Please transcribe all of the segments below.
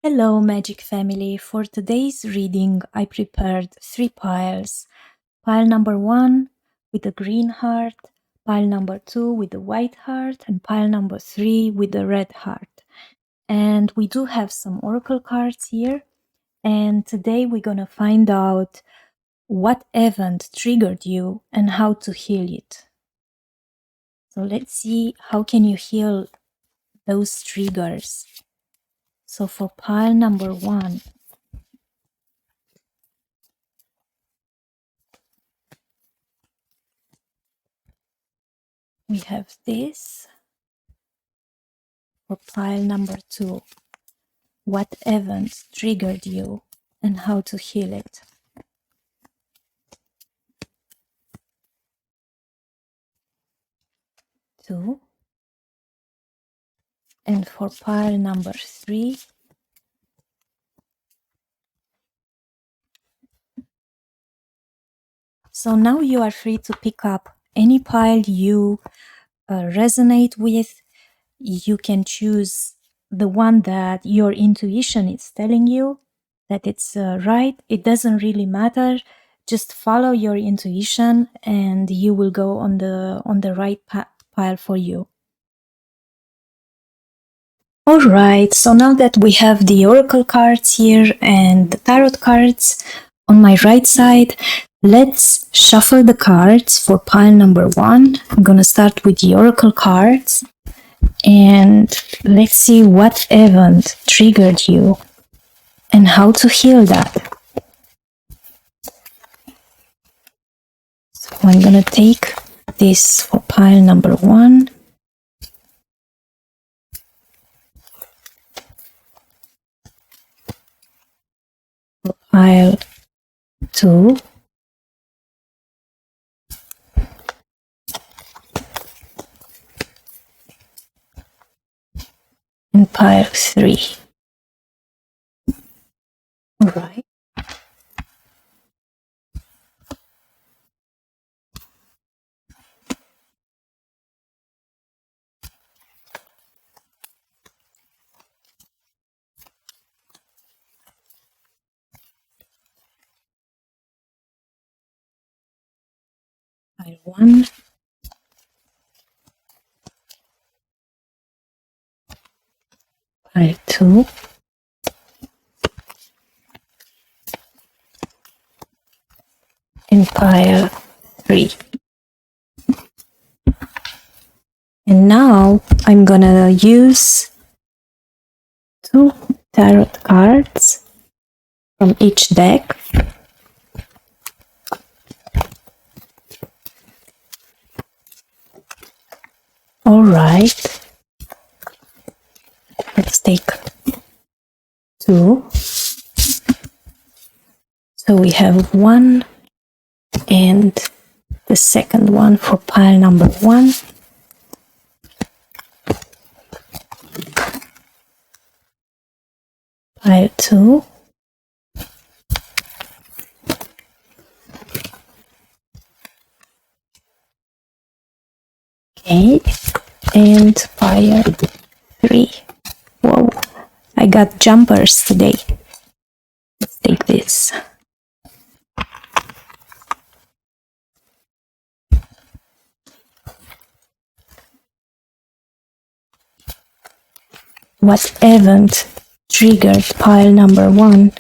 Hello, Magic Family. For today's reading, I prepared 3 piles. Pile number 1 with the green heart, pile number 2 with the white heart, and pile number 3 with the red heart. And we do have some oracle cards here. And today we're going to find out what event triggered you and how to heal it. So let's see, how can you heal those triggers? So for pile number 1, we have this. For pile number 2, what event triggered you and how to heal it? Two. And for pile number 3, so now you are free to pick up any pile you resonate with. You can choose the one that your intuition is telling you that it's right. It doesn't really matter. Just follow your intuition and you will go on the right pile for you. Alright, so now that we have the oracle cards here and the tarot cards on my right side, let's shuffle the cards for pile number 1. I'm gonna start with the oracle cards and let's see what event triggered you and how to heal that. So I'm gonna take this for pile number 1. For pile 2. And pile 3. All right. Pile 1. Pile 2. And pile 3. And now I'm gonna use 2 tarot cards from each deck. All right. Let's take 2. So we have 1 and the second one for pile number 1. Pile 2. Okay, and pile 3. Whoa, I got jumpers today. Let's take this. What event triggered pile number 1?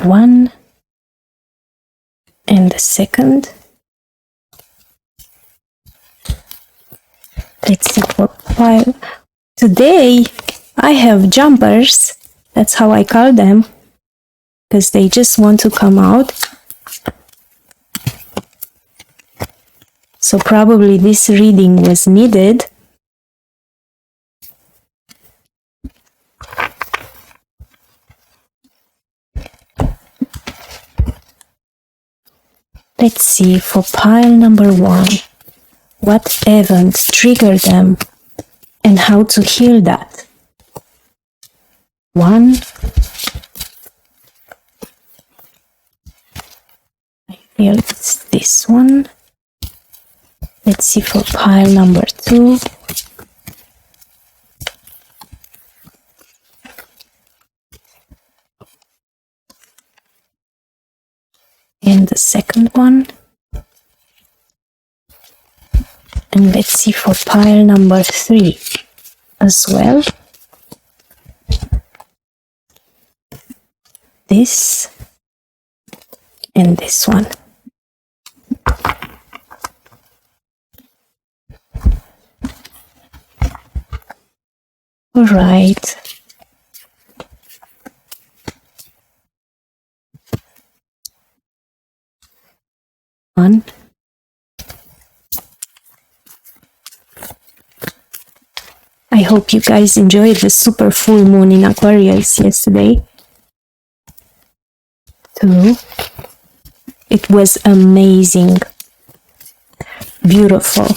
1 and the second. Let's see for pile. Today I have jumpers. That's how I call them, because they just want to come out. So probably this reading was needed. Let's see for pile number 1, what event triggered them and how to heal that. 1. I feel it's this one. Let's see for pile number 2. the second one. And let's see for pile number 3 as well. This and this one. All right. One. I hope you guys enjoyed the super full moon in Aquarius yesterday. 2. It was amazing. Beautiful.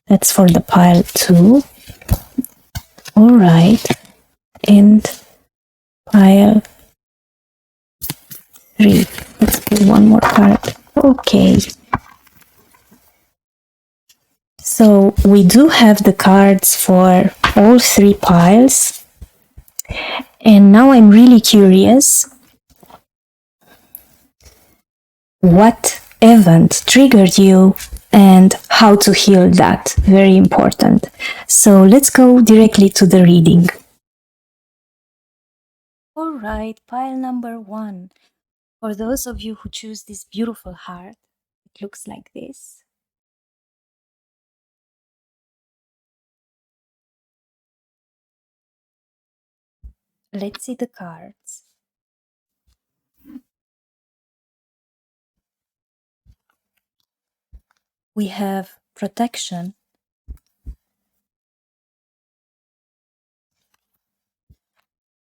That's for the pile 2. All right. And pile 3. Let's do one more card. Okay. So we do have the cards for all 3 piles. And now I'm really curious what event triggered you and how to heal that. Very important. So let's go directly to the reading. All right, pile number 1. For those of you who choose this beautiful heart, it looks like this. Let's see the cards. We have protection.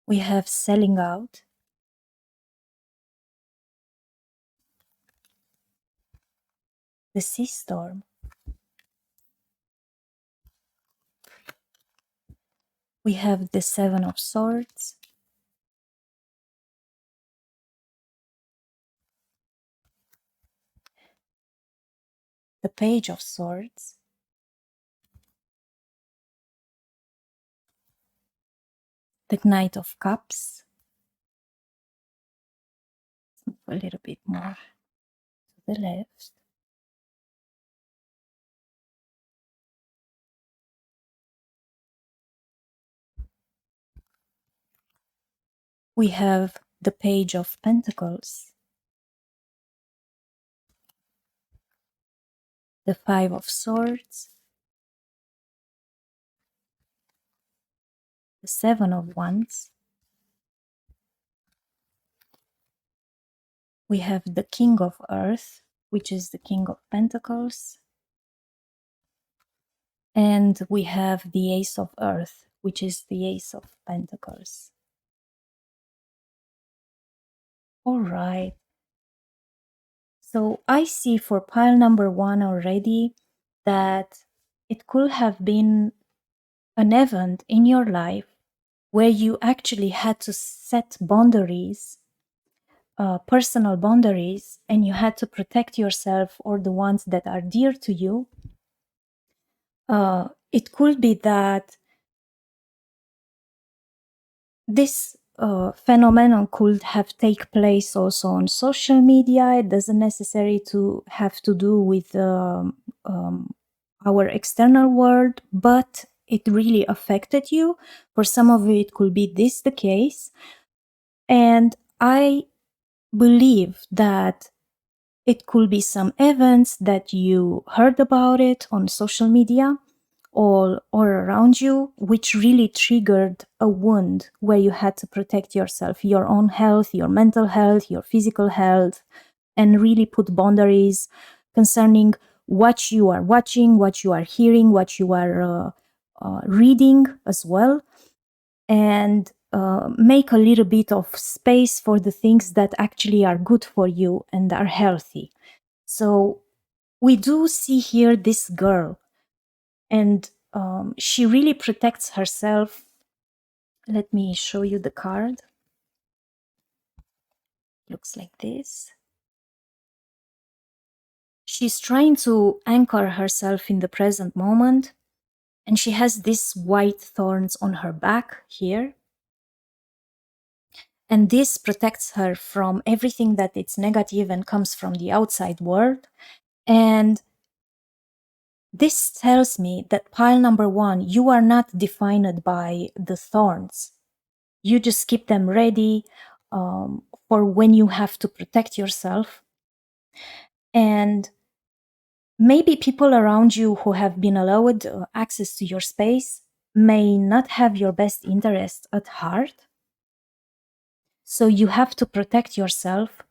We have selling out. The sea storm. We have the 7 of swords. The page of swords. The knight of cups. A little bit more to the left. We have the page of pentacles. The 5 of swords. The 7 of wands. We have the king of earth, which is the king of pentacles. And we have the ace of earth, which is the ace of pentacles. All right. So I see for pile number 1 already that it could have been an event in your life where you actually had to set boundaries, personal boundaries, and you had to protect yourself or the ones that are dear to you. It could be that this phenomenon could have take place also on social media. It doesn't necessarily to have to do with our external world, but it really affected you. For some of you, it could be this the case. And I believe that it could be some events that you heard about it on social media or around you, which really triggered a wound where you had to protect yourself, your own health, your mental health, your physical health, and really put boundaries concerning what you are watching, what you are hearing, what you are reading as well, and make a little bit of space for the things that actually are good for you and are healthy. So we do see here this girl, and she really protects herself. Let me show you the card. Looks like this. She's trying to anchor herself in the present moment, and she has these white thorns on her back here. And this protects her from everything that it's negative and comes from the outside world. And this tells me that pile number 1, you are not defined by the thorns. You just keep them ready for when you have to protect yourself. And maybe people around you who have been allowed access to your space may not have your best interest at heart. So you have to protect yourself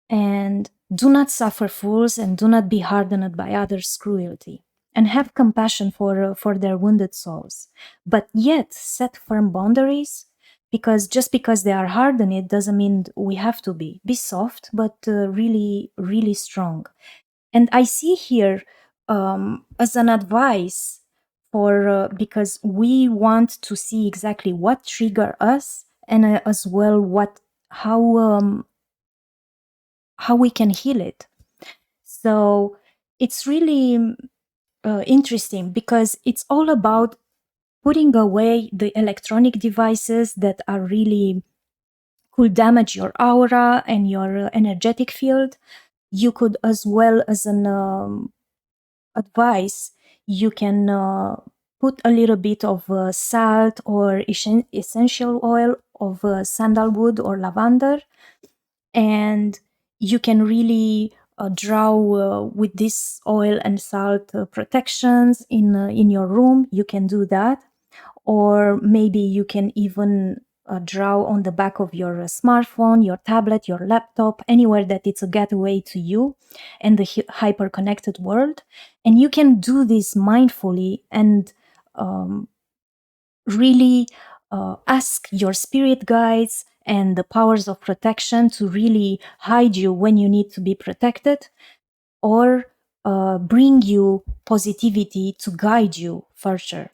and do not suffer fools and do not be hardened by others' cruelty. And have compassion for their wounded souls. But yet set firm boundaries, because just because they are hardened, it doesn't mean we have to be. Be soft, but really, really strong. And I see here as an advice for because we want to see exactly what trigger us, and as well how we can heal it. So it's really interesting, because it's all about putting away the electronic devices that are really could damage your aura and your energetic field. You could, as well as an advice, you can put a little bit of salt or essential oil of sandalwood or lavender, and you can really draw with this oil and salt protections in your room. You can do that, or maybe you can even draw on the back of your smartphone, your tablet, your laptop, anywhere that it's a gateway to you and the hyper-connected world. And you can do this mindfully and really ask your spirit guides and the powers of protection to really hide you when you need to be protected, or bring you positivity to guide you further.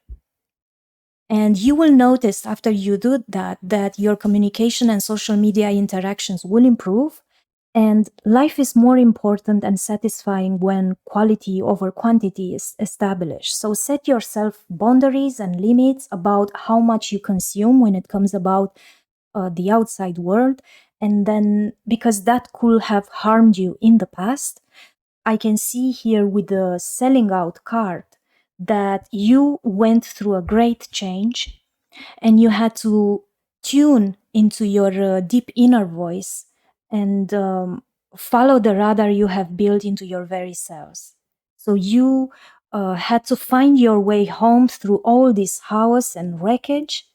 And you will notice after you do that your communication and social media interactions will improve, and life is more important and satisfying when quality over quantity is established. So set yourself boundaries and limits about how much you consume when it comes about the outside world. And then, because that could have harmed you in the past, I can see here with the selling out card that you went through a great change, and you had to tune into your deep inner voice and follow the radar you have built into your very selves. So you had to find your way home through all this chaos and wreckage,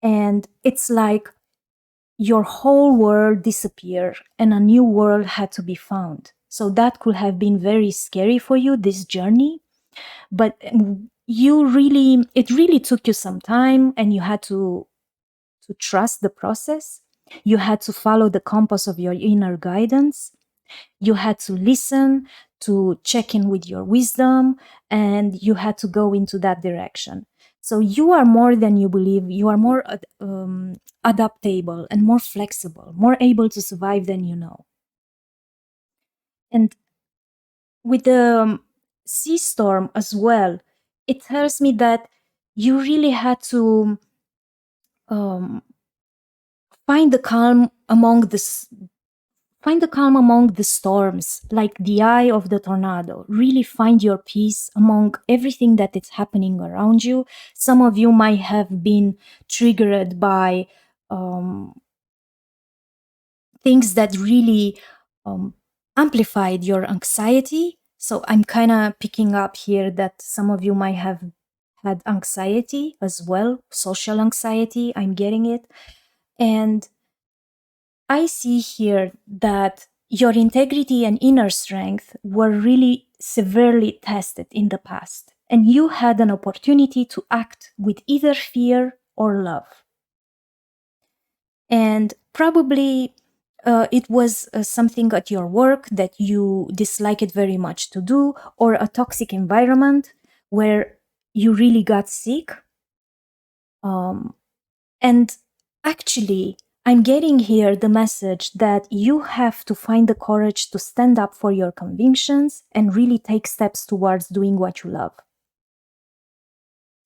and it's like your whole world disappeared and a new world had to be found. So that could have been very scary for you, this journey. But it really took you some time, and you had to trust the process. You had to follow the compass of your inner guidance. You had to listen, to check in with your wisdom, and you had to go into that direction. So you are more than you believe. You are more adaptable and more flexible, more able to survive than you know. And with the sea storm as well, it tells me that you really had to find the calm among the storms, like the eye of the tornado. Really find your peace among everything that is happening around you. Some of you might have been triggered by things that really amplified your anxiety. So I'm kind of picking up here that some of you might have had anxiety as well, social anxiety. I'm getting it. And I see here that your integrity and inner strength were really severely tested in the past, and you had an opportunity to act with either fear or love. And probably it was something at your work that you disliked very much to do, or a toxic environment where you really got sick. And actually, I'm getting here the message that you have to find the courage to stand up for your convictions and really take steps towards doing what you love.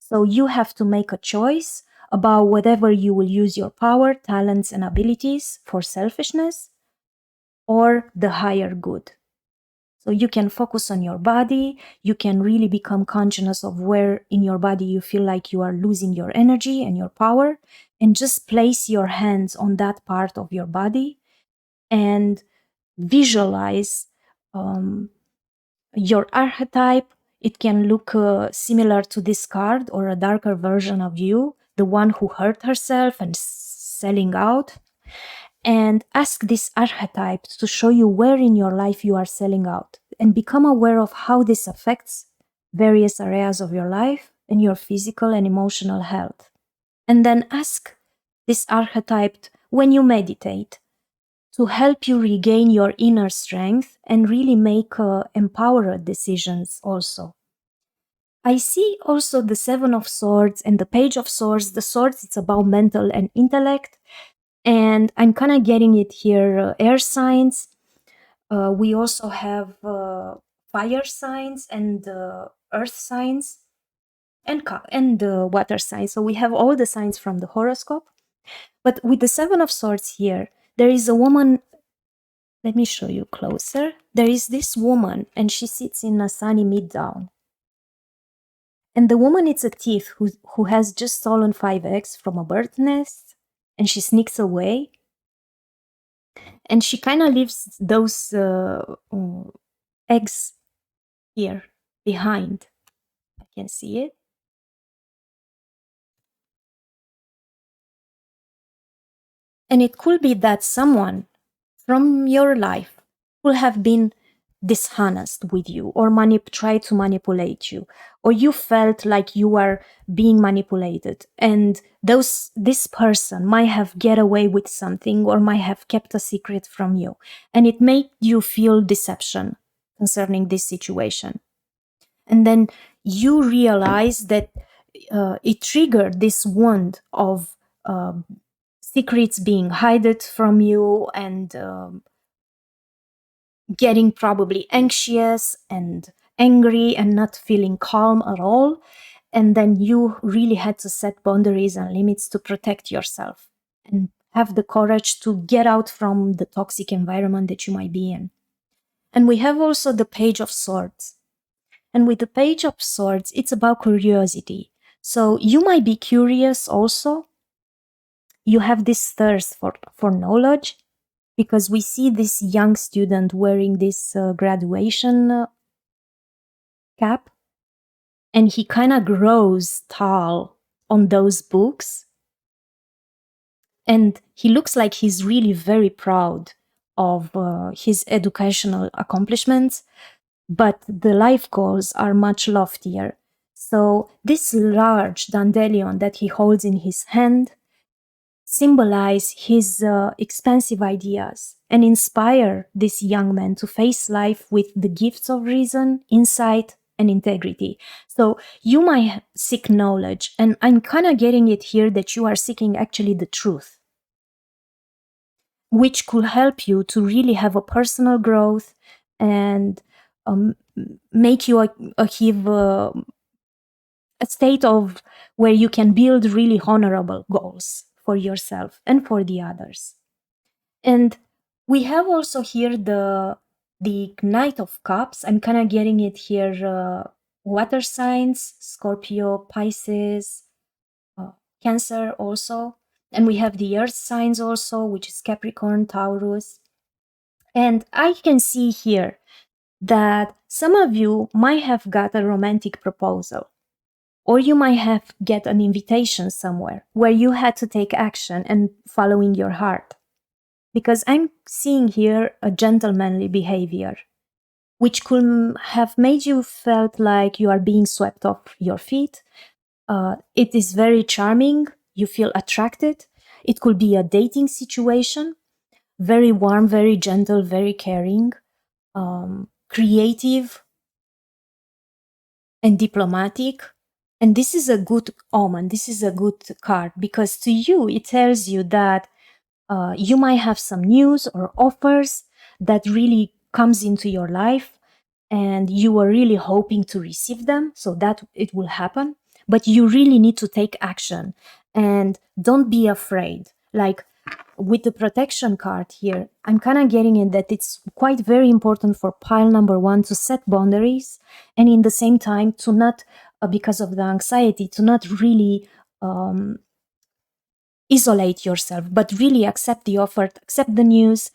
So you have to make a choice about whether you will use your power, talents, and abilities for selfishness or the higher good. So you can focus on your body. You can really become conscious of where in your body you feel like you are losing your energy and your power, and just place your hands on that part of your body and visualize your archetype. It can look similar to this card or a darker version of you, the one who hurt herself and selling out. And ask this archetype to show you where in your life you are selling out, and become aware of how this affects various areas of your life and your physical and emotional health. And then ask this archetype when you meditate to help you regain your inner strength and really make empowered decisions also. I see also the Seven of Swords and the Page of Swords. The swords, it's about mental and intellect. And I'm kind of getting it here, air signs. We also have fire signs and earth signs and water signs. So we have all the signs from the horoscope. But with the Seven of Swords here, there is a woman. Let me show you closer. There is this woman, and she sits in a sunny mid-down. And the woman is a thief who has just stolen 5 eggs from a bird nest, and she sneaks away. And she kind of leaves those eggs here behind. I can see it. And it could be that someone from your life will have been dishonest with you or try to manipulate you, or you felt like you were being manipulated, and this person might have get away with something or might have kept a secret from you, and it made you feel deception concerning this situation. And then you realize that it triggered this wound of secrets being hidden from you, and getting probably anxious and angry and not feeling calm at all. And then you really had to set boundaries and limits to protect yourself and have the courage to get out from the toxic environment that you might be in. And we have also the Page of Swords. And with the Page of Swords, it's about curiosity. So you might be curious also. You have this thirst for knowledge, because we see this young student wearing this graduation cap, and he kind of grows tall on those books. And he looks like he's really very proud of his educational accomplishments, but the life goals are much loftier. So this large dandelion that he holds in his hand symbolize his expansive ideas and inspire this young man to face life with the gifts of reason, insight, and integrity. So you might seek knowledge, and I'm kind of getting it here that you are seeking actually the truth, which could help you to really have a personal growth and make you achieve a state of where you can build really honorable goals for yourself and for the others. And we have also here the Knight of Cups. I'm kind of getting it here, water signs, Scorpio, Pisces, Cancer also. And we have the earth signs also, which is Capricorn, Taurus. And I can see here that some of you might have got a romantic proposal, or you might have get an invitation somewhere where you had to take action and following your heart. Because I'm seeing here a gentlemanly behavior, which could have made you felt like you are being swept off your feet. It is very charming. You feel attracted. It could be a dating situation, very warm, very gentle, very caring, creative, and diplomatic. And this is a good omen. This is a good card, because to you, it tells you that you might have some news or offers that really comes into your life, and you were really hoping to receive them, so that it will happen. But you really need to take action And don't be afraid. Like with the protection card here, I'm kind of getting in that it's quite very important for pile number 1 to set boundaries, and in the same time to not, because of the anxiety, to not really isolate yourself, but really accept the offer, accept the news,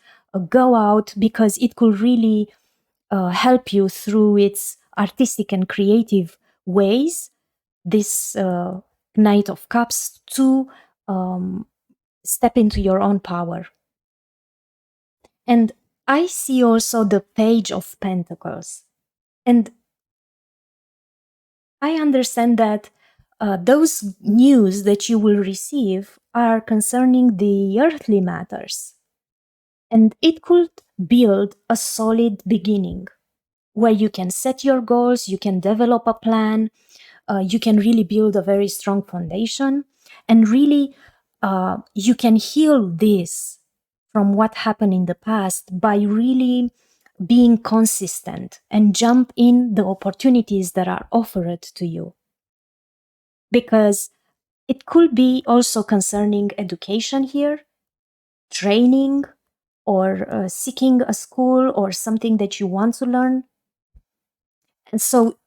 go out, because it could really help you through its artistic and creative ways, this Knight of Cups, to step into your own power. And I see also the Page of Pentacles. And I understand that those news that you will receive are concerning the earthly matters. And it could build a solid beginning where you can set your goals, you can develop a plan, you can really build a very strong foundation, and really you can heal this from what happened in the past by really being consistent and jump in the opportunities that are offered to you. Because it could be also concerning education here, training, or seeking a school or something that you want to learn. And so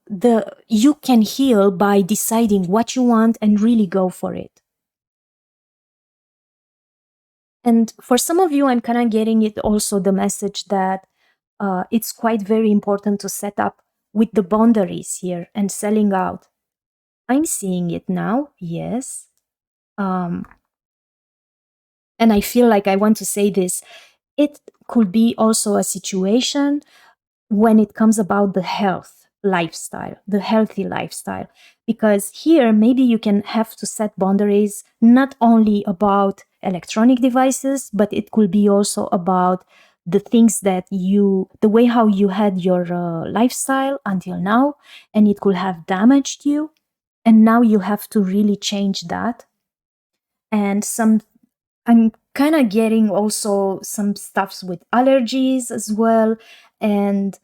you can heal by deciding what you want and really go for it. And for some of you, I'm kind of getting it also the message that it's quite very important to set up with the boundaries here and selling out. I'm seeing it now, yes. And I feel like I want to say this. It could be also a situation when it comes about the lifestyle, the healthy lifestyle. Because here, maybe you can have to set boundaries not only about electronic devices, but it could be also about the things that the way how you had your lifestyle until now, and it could have damaged you. And now you have to really change that. And I'm kind of getting also some stuffs with allergies as well. And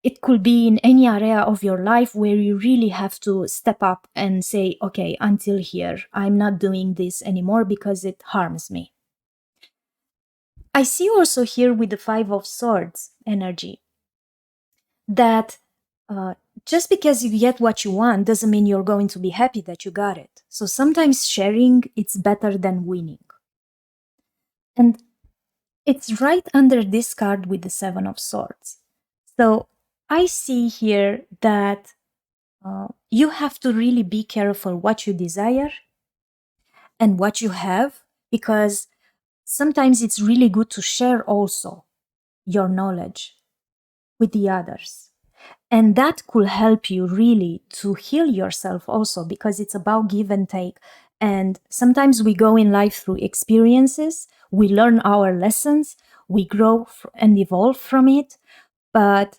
it could be in any area of your life where you really have to step up and say, okay, until here, I'm not doing this anymore because it harms me. I see also here with the Five of Swords energy that just because you get what you want doesn't mean you're going to be happy that you got it. So sometimes sharing, it's better than winning. And it's right under this card with the Seven of Swords. So I see here that you have to really be careful what you desire and what you have, because sometimes it's really good to share also your knowledge with the others. And that could help you really to heal yourself also, because it's about give and take. And sometimes we go in life through experiences, we learn our lessons, we grow and evolve from it. But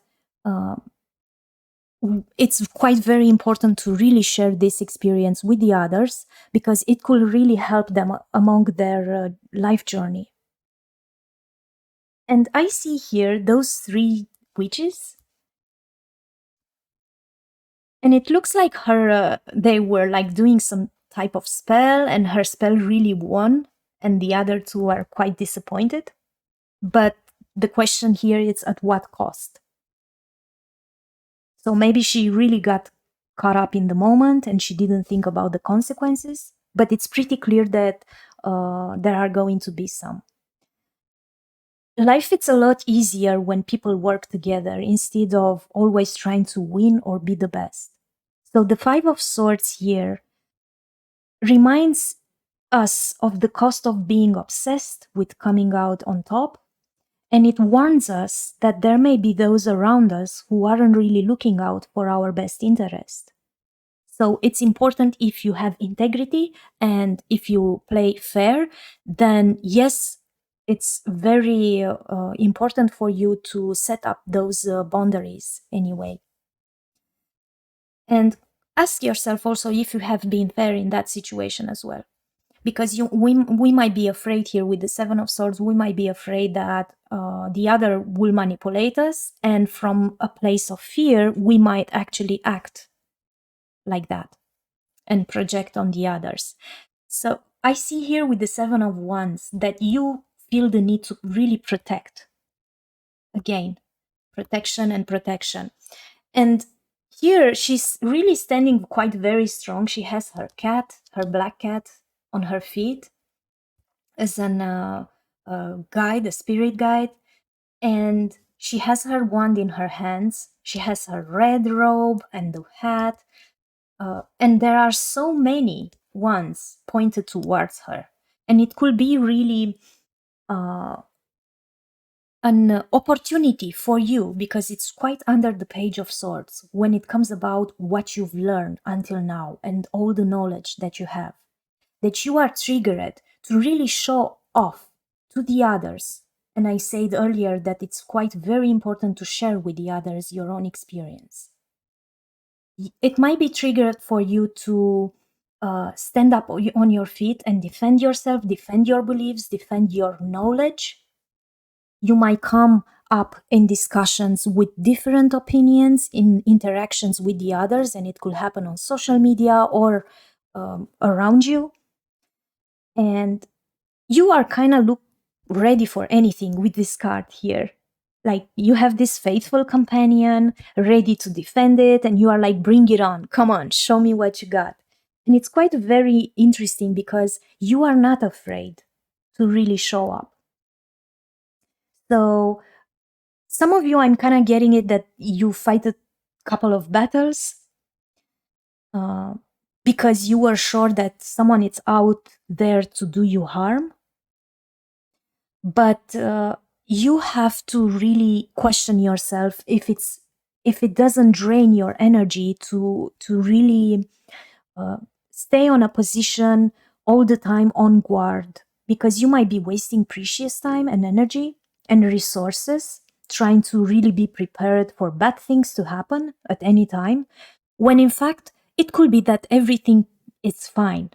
it's quite very important to really share this experience with the others, because it could really help them along their life journey. And I see here those three witches. And it looks like they were like doing some type of spell, and her spell really won, and the other two are quite disappointed. But the question here is at what cost? So maybe she really got caught up in the moment and she didn't think about the consequences, but it's pretty clear that there are going to be some. Life is a lot easier when people work together instead of always trying to win or be the best. So the Five of Swords here reminds us of the cost of being obsessed with coming out on top, and it warns us that there may be those around us who aren't really looking out for our best interest. So it's important, if you have integrity and if you play fair, then yes, it's very important for you to set up those boundaries anyway. And ask yourself also if you have been fair in that situation as well. Because we might be afraid here with the Seven of Swords, we might be afraid that the other will manipulate us. And from a place of fear, we might actually act like that. and project on the others. So I see here with the Seven of Wands that you feel the need to really protect. Again, protection and protection. And here she's really standing quite very strong. She has her cat, her black cat, on her feet as an guide, a spirit guide. And she has her wand in her hands. She has her red robe and the hat. And there are so many wands pointed towards her. And it could be really an opportunity for you, because it's quite under the Page of Swords when it comes about what you've learned until now and all the knowledge that you have, that you are triggered to really show off to the others. And I said earlier that it's quite very important to share with the others your own experience. It might be triggered for you to stand up on your feet and defend yourself, defend your beliefs, defend your knowledge. You might come up in discussions with different opinions, in interactions with the others, and it could happen on social media or around you. And you are kind of ready for anything with this card here. Like, you have this faithful companion ready to defend it, and you are like, bring it on, come on, show me what you got. And it's quite very interesting because you are not afraid to really show up. So some of you, I'm kind of getting it that you fight a couple of battles because you were sure that someone is out there to do you harm. But you have to really question yourself if it doesn't drain your energy to really stay on a position all the time on guard, because you might be wasting precious time and energy and resources trying to really be prepared for bad things to happen at any time, when in fact it could be that everything is fine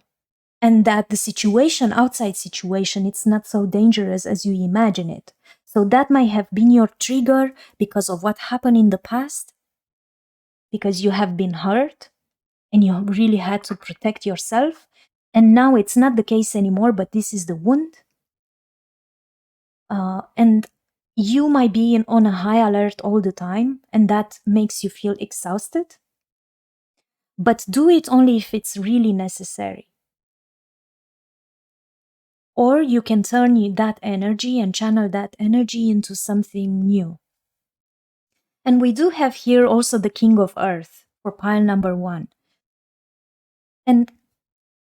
and that the situation, outside situation, it's not so dangerous as you imagine it. So that might have been your trigger because of what happened in the past, because you have been hurt and you really had to protect yourself. And now it's not the case anymore, but this is the wound. And you might be on a high alert all the time, and that makes you feel exhausted. But do it only if it's really necessary. Or you can turn that energy and channel that energy into something new. And we do have here also the King of Earth for pile number 1. And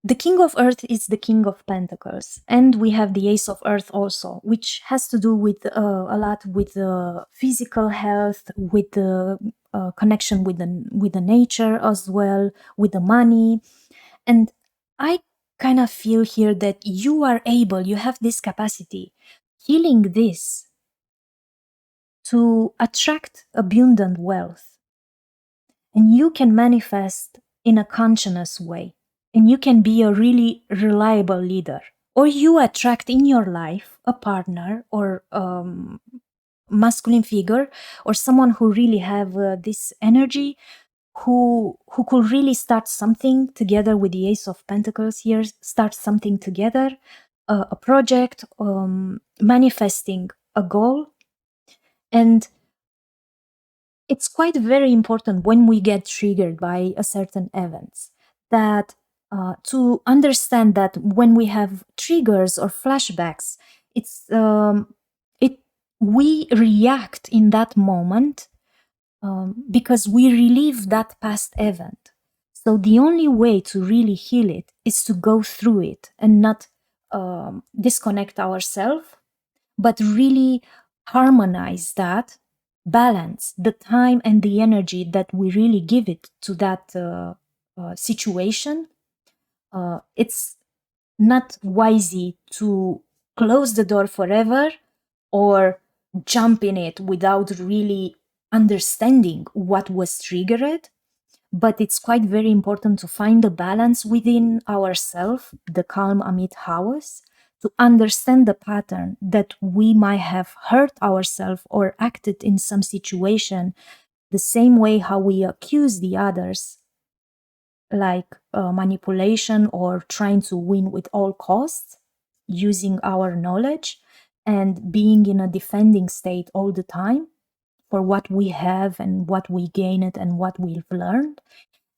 the King of Earth is the King of Pentacles. And we have the Ace of Earth also, which has to do with a lot with the physical health, with the connection with the nature as well, with the money. And I kind of feel here that you have this capacity, healing this, to attract abundant wealth. And you can manifest in a conscious way. And you can be a really reliable leader. Or you attract in your life a partner or masculine figure, or someone who really have this energy, who could really start something together with the Ace of Pentacles here, start something together, a project, manifesting a goal. And it's quite very important when we get triggered by a certain events that to understand that when we have triggers or flashbacks, we react in that moment because we relive that past event. So the only way to really heal it is to go through it and not disconnect ourselves, but really harmonize that, balance the time and the energy that we really give it to that situation. It's not wisey to close the door forever or jump in it without really understanding what was triggered. But it's quite very important to find a balance within ourselves, the calm amid chaos, to understand the pattern that we might have hurt ourselves or acted in some situation the same way how we accuse the others. like manipulation or trying to win with all costs, using our knowledge and being in a defending state all the time for what we have and what we gained and what we've learned,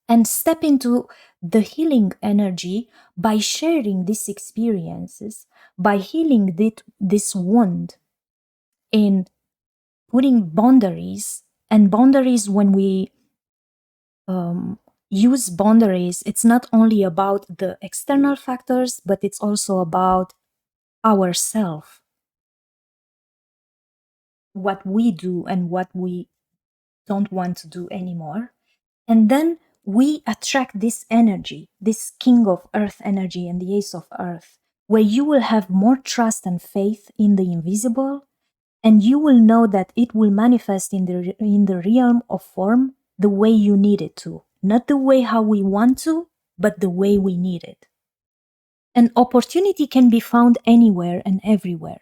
and step into the healing energy by sharing these experiences, by healing this wound, in putting boundaries. And boundaries, when we use boundaries, it's not only about the external factors, but it's also about ourselves, what we do and what we don't want to do anymore. And then we attract this energy, this king of earth energy and the ace of earth, where you will have more trust and faith in the invisible, and you will know that it will manifest in the realm of form the way you need it to, not the way how we want to, but the way we need it. And opportunity can be found anywhere and everywhere.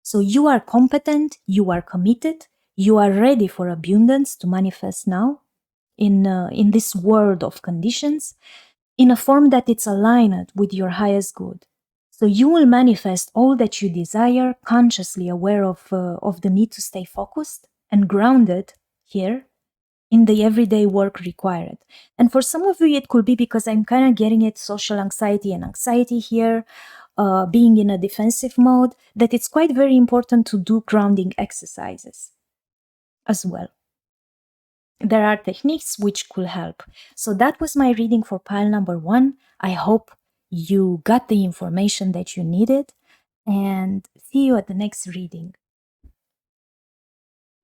So you are competent, you are committed, you are ready for abundance to manifest now in this world of conditions, in a form that it's aligned with your highest good. So you will manifest all that you desire, consciously aware of the need to stay focused and grounded here in the everyday work required. And for some of you, it could be because I'm kind of getting it, social anxiety and anxiety here, being in a defensive mode, that it's quite very important to do grounding exercises as well. There are techniques which could help. So that was my reading for pile number 1. I hope you got the information that you needed, and see you at the next reading.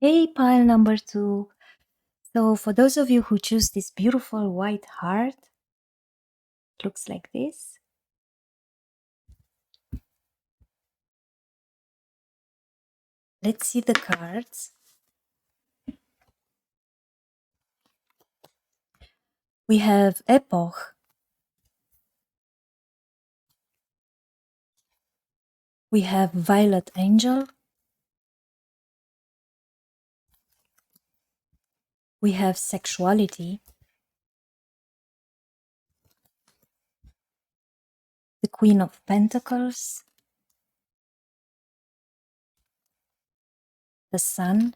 Hey, pile number 2. So for those of you who choose this beautiful white heart, it looks like this. Let's see the cards. We have Epoch. We have Violet Angel. We have Sexuality. The Queen of Pentacles. The Sun.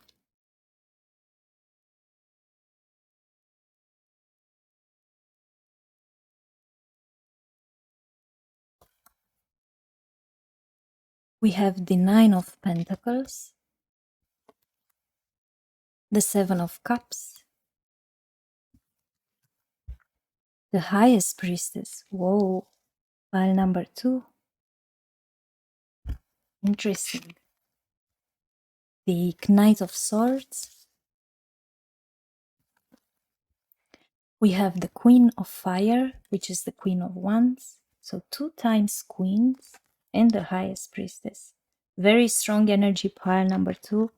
We have the Nine of Pentacles. The Seven of Cups. The Highest Priestess. Whoa. Pile number 2. Interesting. The Knight of Swords. We have the Queen of Fire, which is the Queen of Wands. So 2 times Queens and the Highest Priestess. Very strong energy, pile number 2.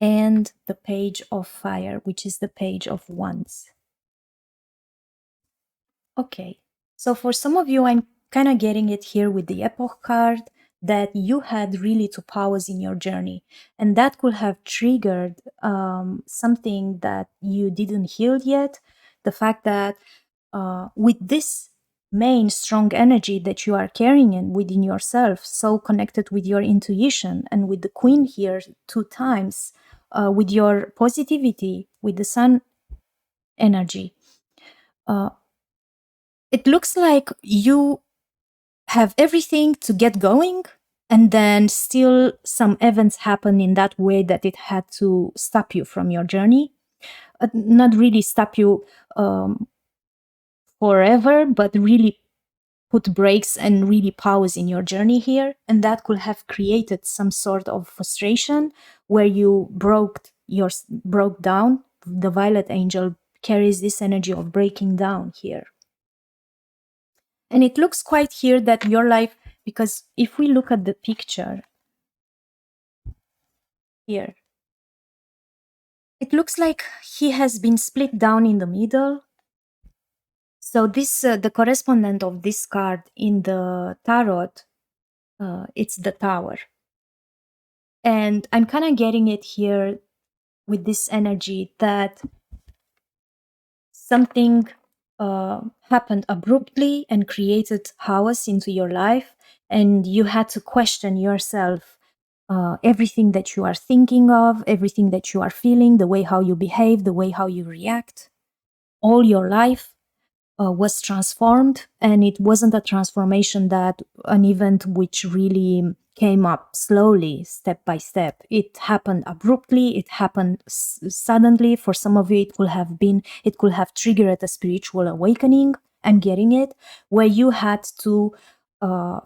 And the Page of Fire, which is the Page of Wands. Okay, so for some of you, I'm kind of getting it here with the Epoch card, that you had really to pause in your journey, and that could have triggered something that you didn't heal yet. The fact that with this main strong energy that you are carrying in within yourself, so connected with your intuition, and with the Queen here 2 times, with your positivity, with the Sun energy, it looks like you have everything to get going, and then still some events happen in that way that it had to stop you from your journey. Not really stop you forever, but really put brakes and really pause in your journey here. And that could have created some sort of frustration where you broke down. The Violet Angel carries this energy of breaking down here. And it looks quite here that your life, because if we look at the picture here, it looks like he has been split down in the middle. So this, the correspondent of this card in the tarot, it's the Tower. And I'm kind of getting it here with this energy that something happened abruptly and created chaos into your life, and you had to question yourself, everything that you are thinking of, everything that you are feeling, the way how you behave, the way how you react, all your life was transformed. And it wasn't a transformation that an event which really came up slowly, step by step. It happened abruptly, it happened suddenly. For some of you, it could have triggered a spiritual awakening. I'm getting it, where you had to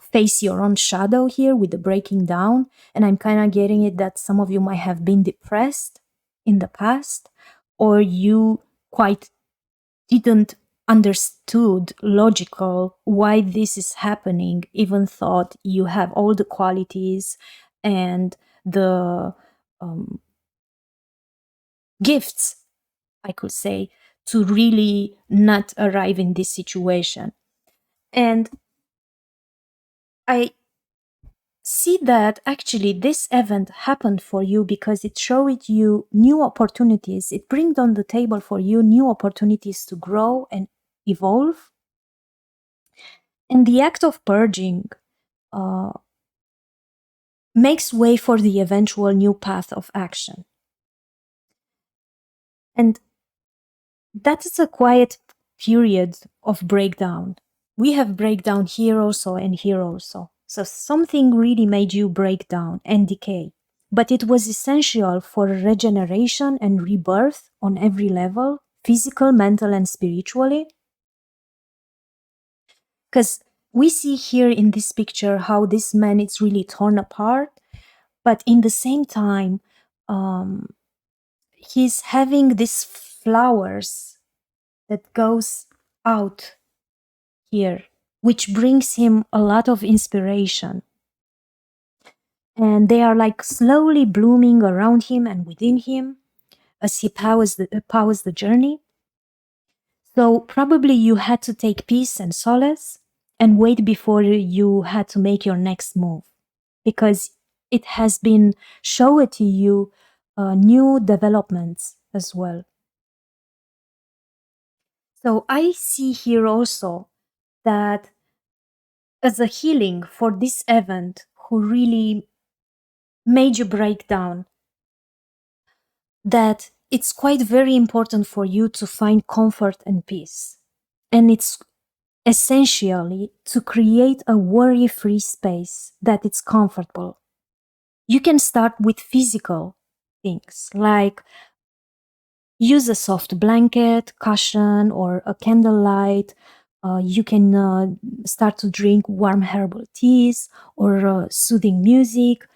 face your own shadow here with the breaking down. And I'm kind of getting it that some of you might have been depressed in the past, or you quite didn't understood logical why this is happening, even thought you have all the qualities and the gifts, I could say, to really not arrive in this situation. And I see that actually this event happened for you because it showed you new opportunities. It brings on the table for you new opportunities to grow and evolve. And the act of purging makes way for the eventual new path of action. And that is a quiet period of breakdown. We have breakdown here also and here also. So something really made you break down and decay. But it was essential for regeneration and rebirth on every level, physical, mental, and spiritually. Because we see here in this picture how this man is really torn apart, but in the same time, he's having these flowers that goes out here, which brings him a lot of inspiration. And they are like slowly blooming around him and within him as he powers the journey. So probably you had to take peace and solace and wait before you had to make your next move, because it has been shown to you new developments as well. So I see here also that as a healing for this event who really made you break down, that it's quite very important for you to find comfort and peace. And it's essentially to create a worry-free space that it's comfortable. You can start with physical things like use a soft blanket, cushion, or a candlelight. You can start to drink warm herbal teas or soothing music.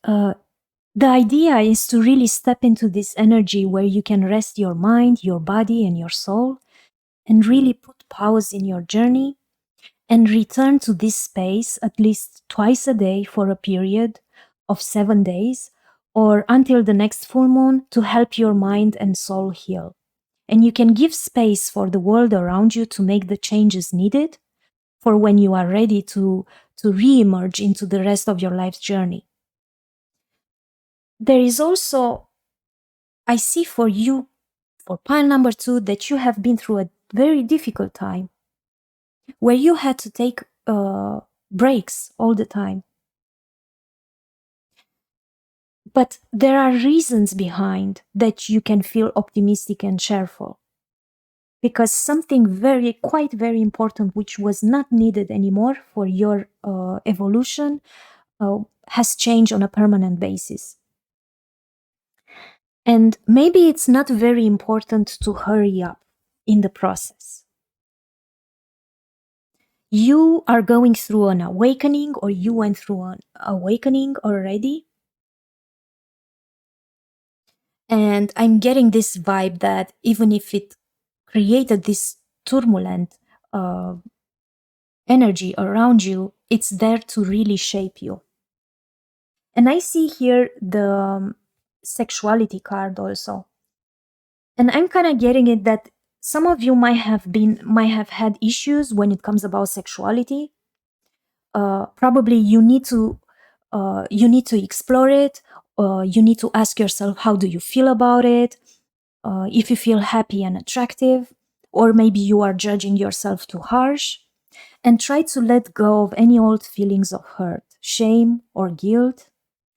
The idea is to really step into this energy where you can rest your mind, your body, and your soul, and really put pause in your journey and return to this space at least twice a day for a period of 7 days or until the next full moon to help your mind and soul heal. And you can give space for the world around you to make the changes needed for when you are ready to re-emerge into the rest of your life's journey. There is also, I see for you, for pile number 2, that you have been through a very difficult time where you had to take breaks all the time. But there are reasons behind that you can feel optimistic and cheerful. Because something quite very important, which was not needed anymore for your evolution, has changed on a permanent basis. And maybe it's not very important to hurry up in the process. You are going through an awakening, or you went through an awakening already. And I'm getting this vibe that even if it created this turbulent energy around you, it's there to really shape you. And I see here the sexuality card also. And I'm kind of getting it that some of you might have had issues when it comes about sexuality. Probably you need to explore it. You need to ask yourself, how do you feel about it? If you feel happy and attractive, or maybe you are judging yourself too harsh. And try to let go of any old feelings of hurt, shame, or guilt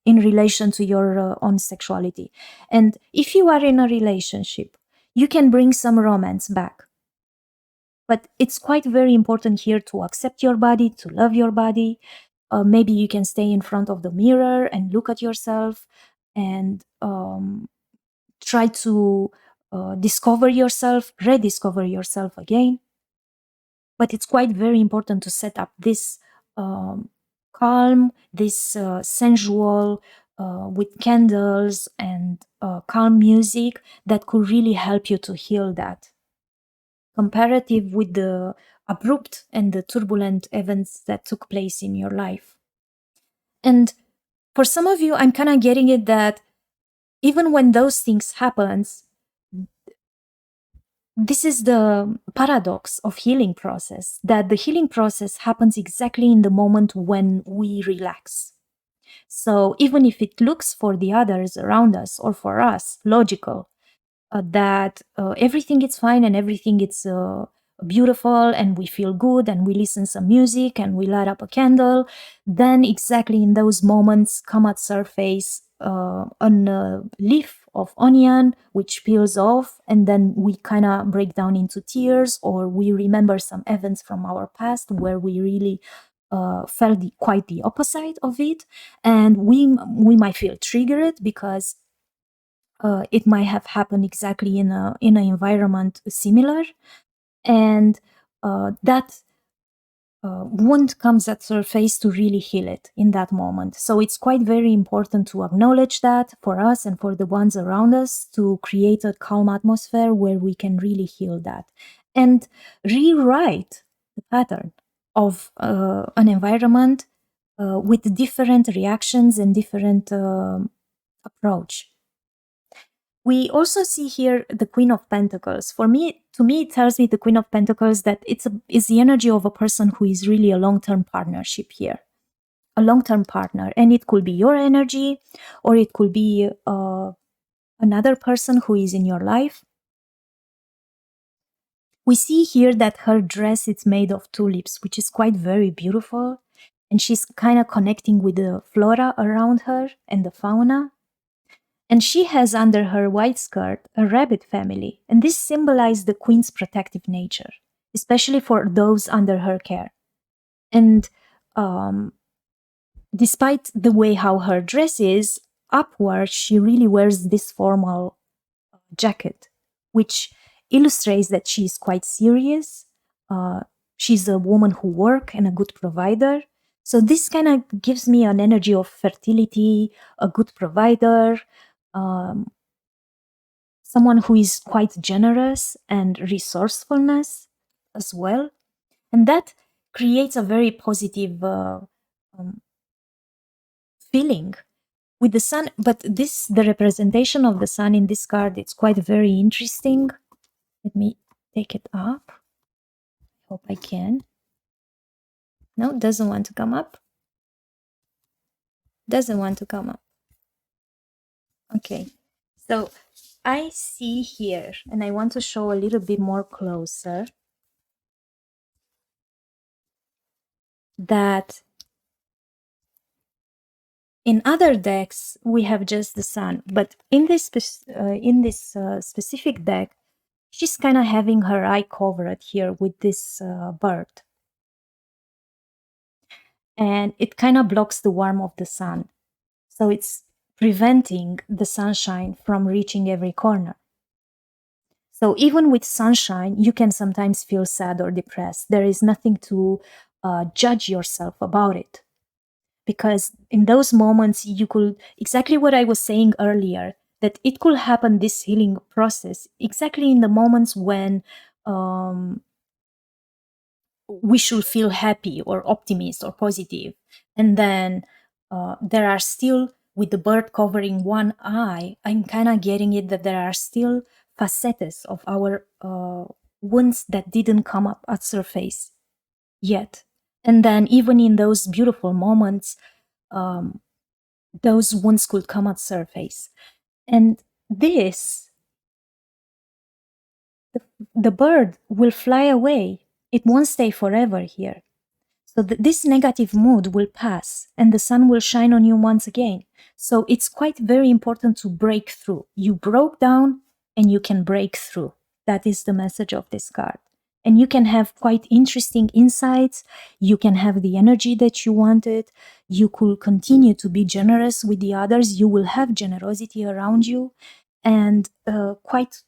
in relation to your own sexuality. And if you are in a relationship, you can bring some romance back. But it's quite very important here to accept your body, to love your body. Maybe you can stay in front of the mirror and look at yourself and try to discover yourself, rediscover yourself again. But it's quite very important to set up this calm, this sensual, with candles and calm music that could really help you to heal that. Comparative with the abrupt and the turbulent events that took place in your life. And for some of you, I'm kind of getting it that even when those things happens, this is the paradox of healing process, that the healing process happens exactly in the moment when we relax. So even if it looks for the others around us or for us logical, that everything is fine and everything is beautiful and we feel good and we listen some music and we light up a candle, then exactly in those moments come at surface a leaf of onion which peels off, and then we kind of break down into tears, or we remember some events from our past where we really felt quite the opposite of it, and we might feel triggered because it might have happened exactly in an environment similar, and that wound comes at surface to really heal it in that moment. So it's quite very important to acknowledge that for us and for the ones around us, to create a calm atmosphere where we can really heal that and rewrite the pattern of an environment with different reactions and different approach. We also see here the Queen of Pentacles. To me, it tells me the Queen of Pentacles that is the energy of a person who is really a long-term partnership here, a long-term partner. And it could be your energy, or it could be another person who is in your life. We see here that her dress is made of tulips, which is quite very beautiful. And she's kind of connecting with the flora around her and the fauna. And she has under her white skirt a rabbit family, and this symbolizes the queen's protective nature, especially for those under her care. And despite the way how her dress is, upward she really wears this formal jacket, which illustrates that she is quite serious. She's a woman who works and a good provider. So this kind of gives me an energy of fertility, a good provider, someone who is quite generous and resourcefulness as well. And that creates a very positive feeling with the sun. But the representation of the sun in this card, it's quite very interesting. Let me take it up. Hope I can. No, doesn't want to come up. Doesn't want to come up. Okay. So I see here, and I want to show a little bit more closer, that in other decks we have just the sun, but in this specific deck, she's kind of having her eye covered here with this bird, and it kind of blocks the warmth of the sun, so it's preventing the sunshine from reaching every corner. So even with sunshine, you can sometimes feel sad or depressed. There is nothing to judge yourself about it, because in those moments you could, exactly what I was saying earlier, that it could happen, this healing process, exactly in the moments when we should feel happy or optimist or positive, and then there are still, with the bird covering one eye, I'm kind of getting it that there are still facets of our wounds that didn't come up at surface yet. And then even in those beautiful moments, those wounds could come at surface. And this, the bird will fly away. It won't stay forever here. So this negative mood will pass and the sun will shine on you once again. So it's quite very important to break through. You broke down and you can break through. That is the message of this card. And you can have quite interesting insights. You can have the energy that you wanted. You could continue to be generous with the others. You will have generosity around you and quite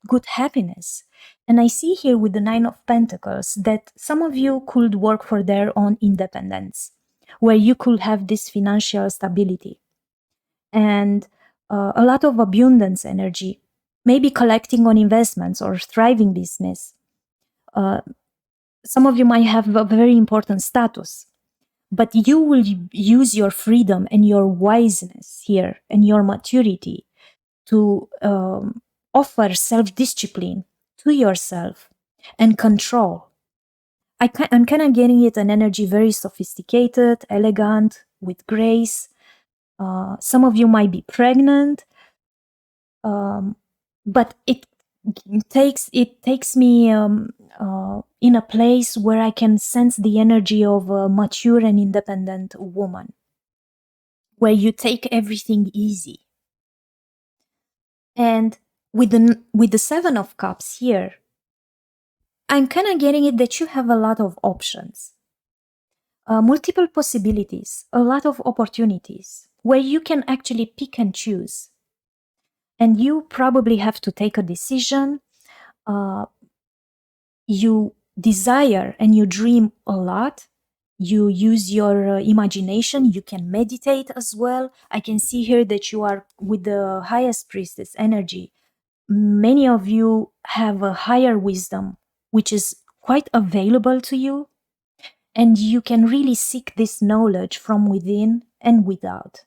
good happiness. And I see here with the Nine of Pentacles that some of you could work for their own independence, where you could have this financial stability and a lot of abundance energy, maybe collecting on investments or thriving business. Some of you might have a very important status, but you will use your freedom and your wiseness here and your maturity to offer self-discipline to yourself and control. I'm kind of getting it an energy very sophisticated, elegant, with grace. Some of you might be pregnant, but it takes me in a place where I can sense the energy of a mature and independent woman, where you take everything easy. And with the Seven of Cups here, I'm kind of getting it that you have a lot of options, multiple possibilities, a lot of opportunities where you can actually pick and choose. And you probably have to take a decision. You desire and you dream a lot. You use your imagination. You can meditate as well. I can see here that you are with the highest priestess energy. Many of you have a higher wisdom, which is quite available to you. And you can really seek this knowledge from within and without.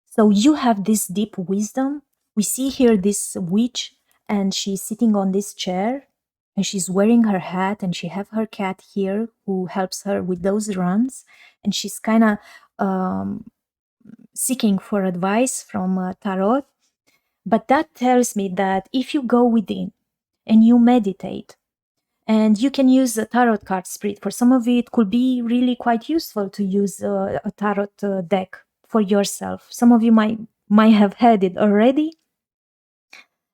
So you have this deep wisdom. We see here this witch, and she's sitting on this chair, and she's wearing her hat, and she have her cat here who helps her with those runs. And she's kind of seeking for advice from tarot. But that tells me that if you go within and you meditate, and you can use a tarot card spread. For some of you, it could be really quite useful to use a tarot deck for yourself. Some of you might have had it already.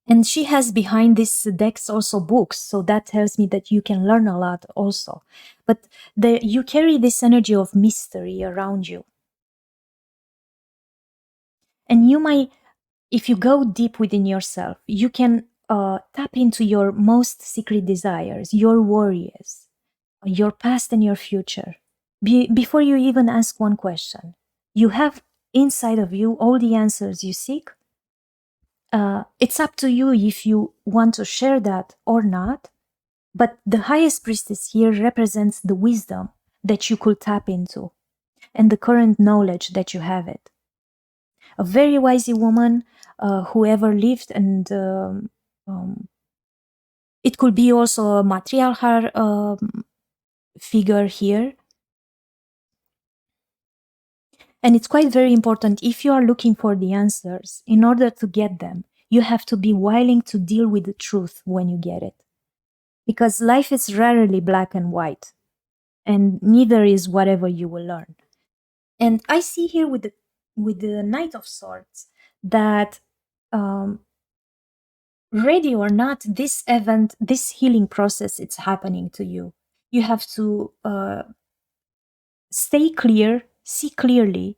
And she has behind these decks also books, so that tells me that you can learn a lot also. But you carry this energy of mystery around you. And you might, if you go deep within yourself, you can tap into your most secret desires, your worries, your past and your future. Before you even ask one question, you have inside of you all the answers you seek. It's up to you if you want to share that or not. But the highest priestess here represents the wisdom that you could tap into and the current knowledge that you have it. A very wise woman who ever lived, and it could be also a matriarchal figure here. And it's quite very important, if you are looking for the answers, in order to get them, you have to be willing to deal with the truth when you get it. Because life is rarely black and white, and neither is whatever you will learn. And I see here with the Knight of Swords that ready or not, this event, this healing process, it's happening to you. You have to stay clear, see clearly.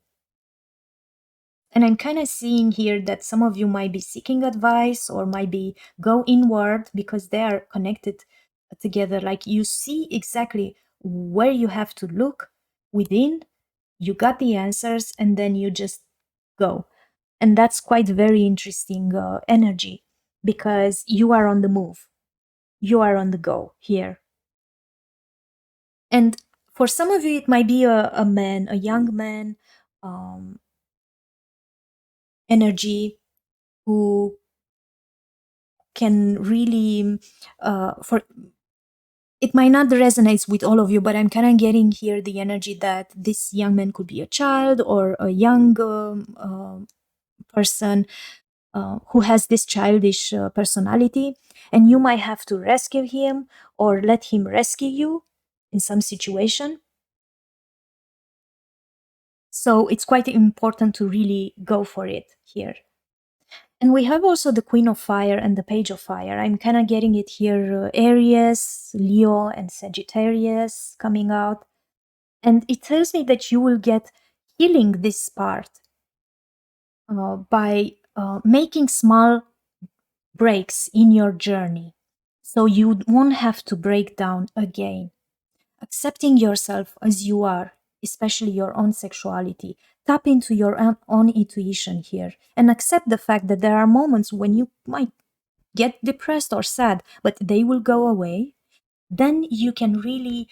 And I'm kind of seeing here that some of you might be seeking advice or might be go inward because they are connected together. Like you see exactly where you have to look within, you got the answers, and then you just go. And that's quite very interesting energy because you are on the move. You are on the go here. And for some of you, it might be a man, a young man, energy who can really, it might not resonate with all of you, but I'm kind of getting here the energy that this young man could be a child or a young person. who has this childish personality, and you might have to rescue him or let him rescue you in some situation. So it's quite important to really go for it here. And we have also the Queen of Fire and the Page of Fire. I'm kind of getting it here, Aries, Leo, and Sagittarius coming out. And it tells me that you will get healing this part by making small breaks in your journey. So you won't have to break down again. Accepting yourself as you are, especially your own sexuality. Tap into your own intuition here and accept the fact that there are moments when you might get depressed or sad, but they will go away. Then you can really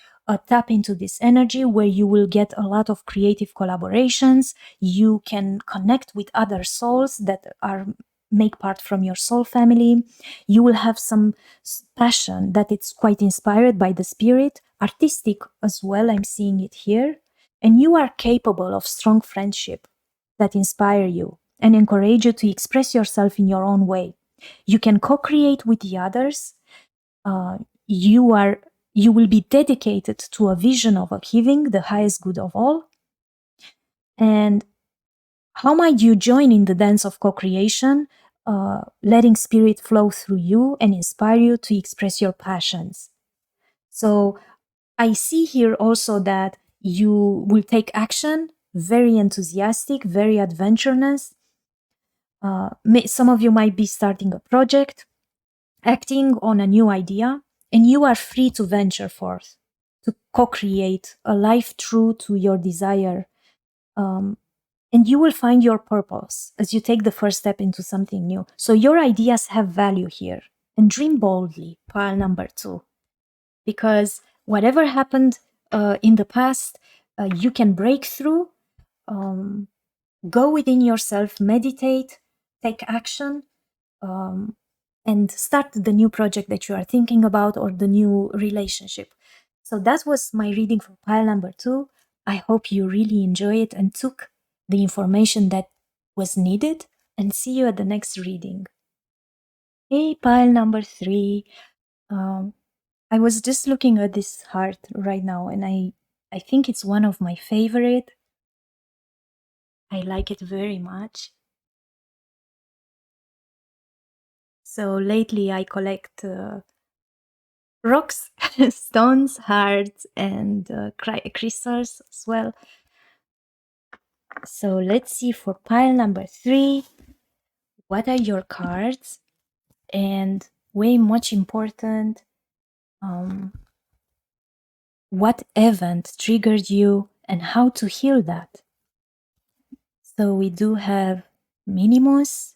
tap into this energy where you will get a lot of creative collaborations. You can connect with other souls that make part from your soul family. You will have some passion that it's quite inspired by the spirit, artistic as well. I'm seeing it here. And you are capable of strong friendship that inspire you and encourage you to express yourself in your own way. You can co-create with the others. You will be dedicated to a vision of achieving the highest good of all. And how might you join in the dance of co-creation, letting spirit flow through you and inspire you to express your passions? So I see here also that you will take action, very enthusiastic, very adventurous. Some of you might be starting a project, acting on a new idea, and you are free to venture forth, to co-create a life true to your desire. And you will find your purpose as you take the first step into something new. So your ideas have value here. And dream boldly, pile number 2. Because whatever happened in the past, you can break through, go within yourself, meditate, take action, and start the new project that you are thinking about or the new relationship. So that was my reading for pile number 2. I hope you really enjoy it and took the information that was needed, and see you at the next reading. Hey, pile number 3. I was just looking at this heart right now, and I think it's one of my favorite. I like it very much. So lately I collect rocks, stones, hearts, and crystals as well. So let's see for pile number 3, what are your cards? And way much important, what event triggered you and how to heal that. So we do have Minimus,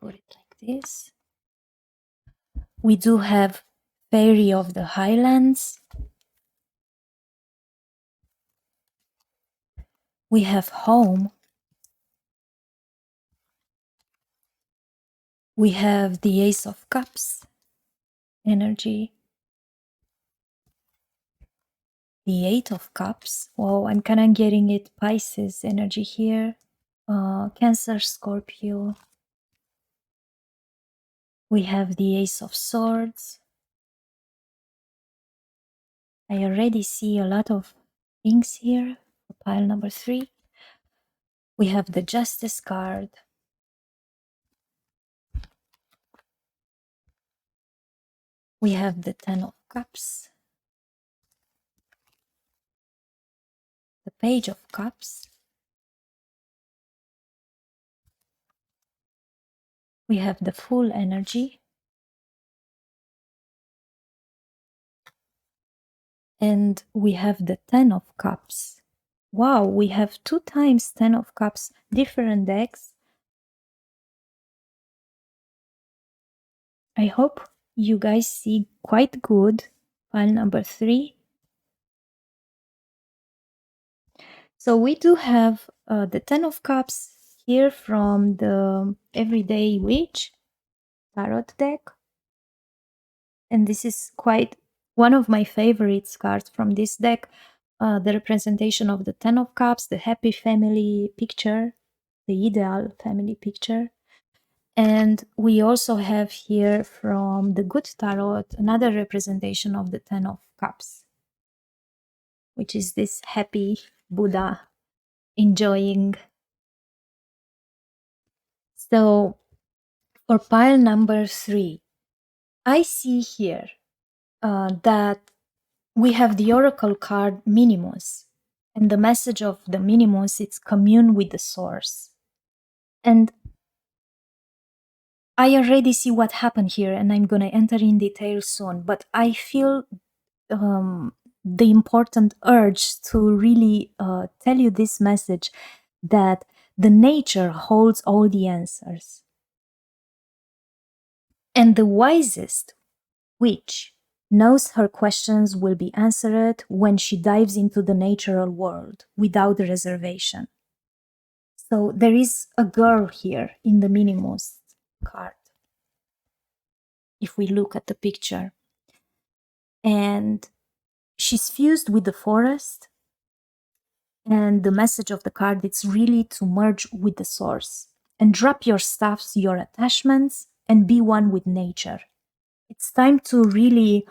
put it like this. We do have Fairy of the Highlands. We have Home. We have the Ace of Cups energy. The Eight of Cups. Wow, I'm kind of getting it. Pisces energy here. Cancer, Scorpio. We have the Ace of Swords. I already see a lot of things here for pile number 3. We have the Justice card. We have the Ten of Cups. The Page of Cups. We have the Full energy. And we have the Ten of Cups. Wow, we have 2 times Ten of Cups, different decks. I hope you guys see quite good pile number 3. So we do have the Ten of Cups here from the Everyday Witch tarot deck. And this is quite one of my favorite cards from this deck. the representation of the Ten of Cups, the happy family picture, the ideal family picture. And we also have here from the Good Tarot another representation of the Ten of Cups, which is this happy Buddha enjoying. So for pile number 3, I see here that we have the oracle card Minimus, and the message of the Minimus, it's commune with the source. And I already see what happened here, and I'm going to enter in detail soon, but I feel the important urge to really tell you this message, that the nature holds all the answers. And the wisest witch knows her questions will be answered when she dives into the natural world without reservation. So there is a girl here in the Minimus card, if we look at the picture. And she's fused with the forest. And the message of the card, it's really to merge with the source and drop your stuffs, your attachments, and be one with nature. It's time to really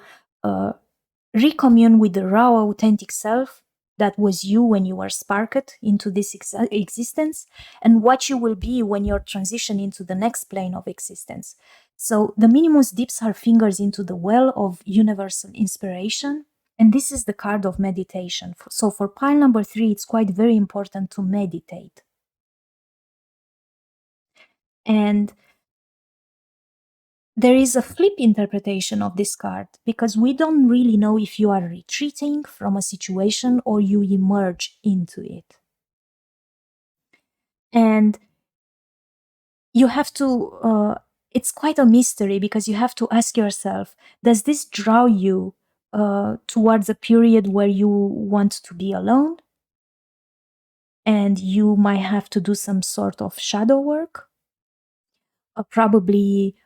recommune with the raw, authentic self that was you when you were sparked into this existence, and what you will be when you're transitioning into the next plane of existence. So the Minimus dips her fingers into the well of universal inspiration, and this is the card of meditation. So for pile number 3, it's quite very important to meditate. And there is a flip interpretation of this card, because we don't really know if you are retreating from a situation or you emerge into it. And you have to, it's quite a mystery, because you have to ask yourself, does this draw you towards a period where you want to be alone? And you might have to do some sort of shadow work, probably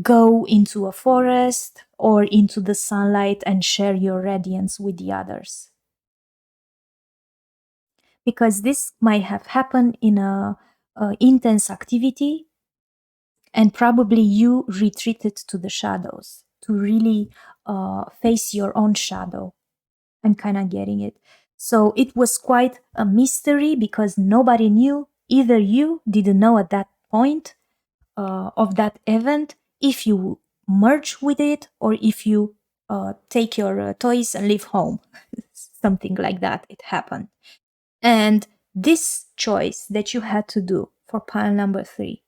go into a forest or into the sunlight and share your radiance with the others. Because this might have happened in a intense activity, and probably you retreated to the shadows to really face your own shadow. I'm kind of getting it. So it was quite a mystery, because nobody knew, either you didn't know at that point of that event, if you merge with it or if you take your toys and leave home. Something like that, it happened. And this choice that you had to do for pile number 3,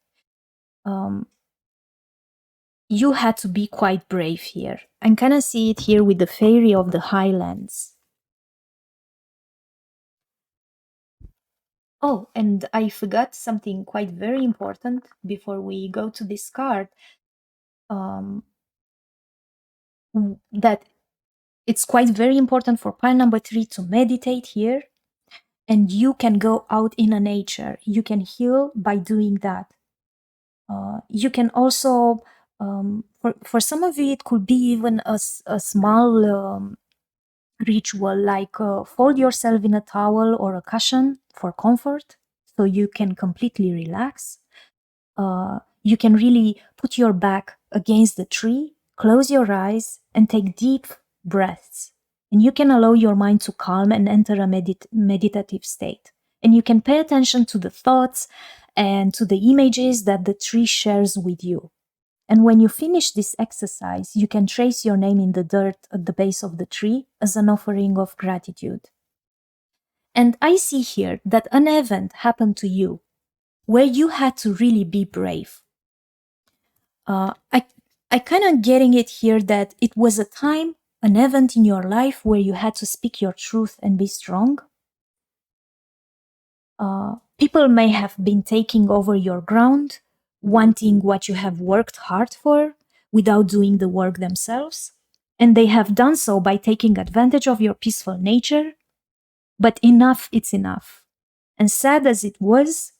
you had to be quite brave here. I kind of see it here with the Fairy of the Highlands. Oh, and I forgot something quite very important before we go to this card. That it's quite very important for pile number 3 to meditate here, and you can go out in a nature. You can heal by doing that. You can also, for some of you, it could be even a small ritual, like fold yourself in a towel or a cushion for comfort, so you can completely relax. You can really put your back against the tree, close your eyes, and take deep breaths. And you can allow your mind to calm and enter a meditative state. And you can pay attention to the thoughts and to the images that the tree shares with you. And when you finish this exercise, you can trace your name in the dirt at the base of the tree as an offering of gratitude. And I see here that an event happened to you where you had to really be brave. I kind of getting it here that it was a time, an event in your life where you had to speak your truth and be strong. People may have been taking over your ground, wanting what you have worked hard for without doing the work themselves. And they have done so by taking advantage of your peaceful nature. But enough, it's enough. And sad as it was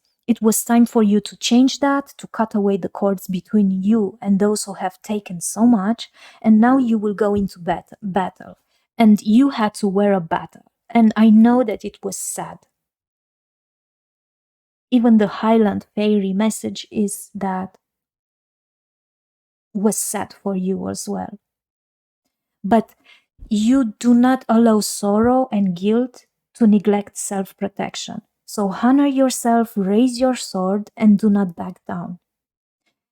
time for you to change that, to cut away the cords between you and those who have taken so much. And now you will go into battle. And you had to wear a battle. And I know that it was sad. Even the Highland fairy message is that was sad for you as well. But you do not allow sorrow and guilt to neglect self-protection. So honor yourself, raise your sword, and do not back down.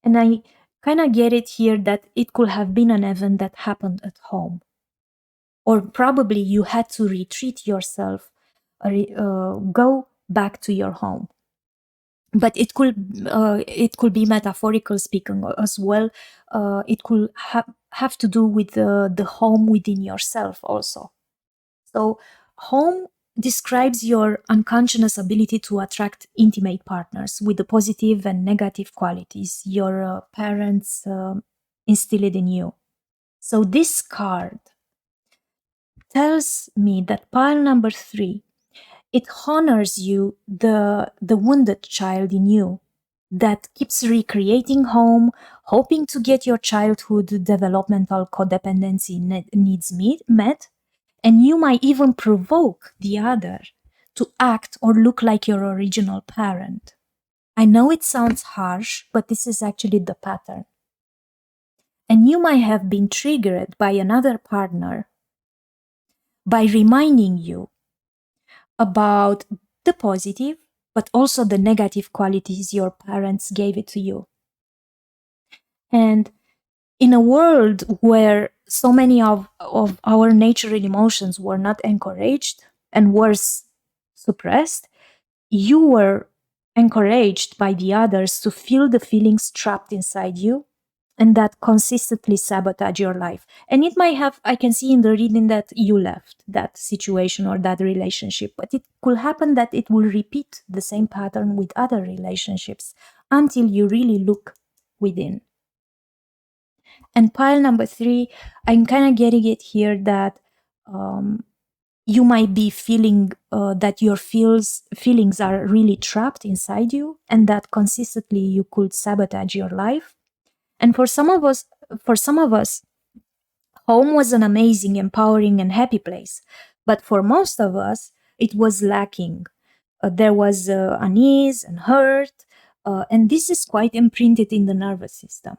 And I kind of get it here that it could have been an event that happened at home. Or probably you had to retreat yourself, go back to your home. But it could be metaphorical speaking as well. It could have to do with the home within yourself also. So home describes your unconscious ability to attract intimate partners with the positive and negative qualities your parents instilled in you. So this card tells me that pile number 3, it honors you, the wounded child in you that keeps recreating home, hoping to get your childhood developmental codependency needs met, and you might even provoke the other to act or look like your original parent. I know it sounds harsh, but this is actually the pattern. And you might have been triggered by another partner by reminding you about the positive, but also the negative qualities your parents gave it to you. And in a world where so many of our natural emotions were not encouraged and were suppressed, you were encouraged by the others to feel the feelings trapped inside you, and that consistently sabotage your life. And it might have, I can see in the reading that you left that situation or that relationship, but it could happen that it will repeat the same pattern with other relationships until you really look within. And pile number 3, I'm kind of getting it here that you might be feeling that your feelings are really trapped inside you, and that consistently you could sabotage your life. And for some of us, home was an amazing, empowering, and happy place. But for most of us, it was lacking. There was unease and hurt, and this is quite imprinted in the nervous system,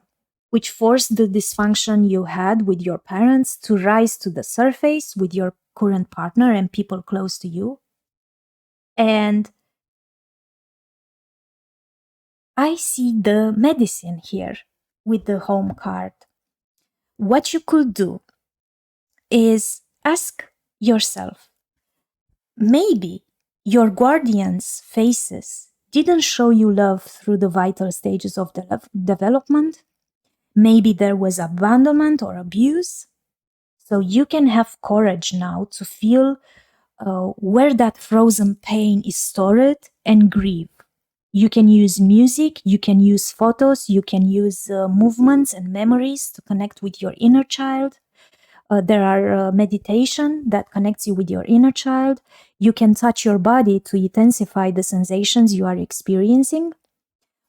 which forced the dysfunction you had with your parents to rise to the surface with your current partner and people close to you. And I see the medicine here with the home card. What you could do is ask yourself, maybe your guardian's faces didn't show you love through the vital stages of development. Maybe there was abandonment or abuse. So you can have courage now to feel where that frozen pain is stored and grieve. You can use music, you can use photos, you can use movements and memories to connect with your inner child. There are meditation that connects you with your inner child. You can touch your body to intensify the sensations you are experiencing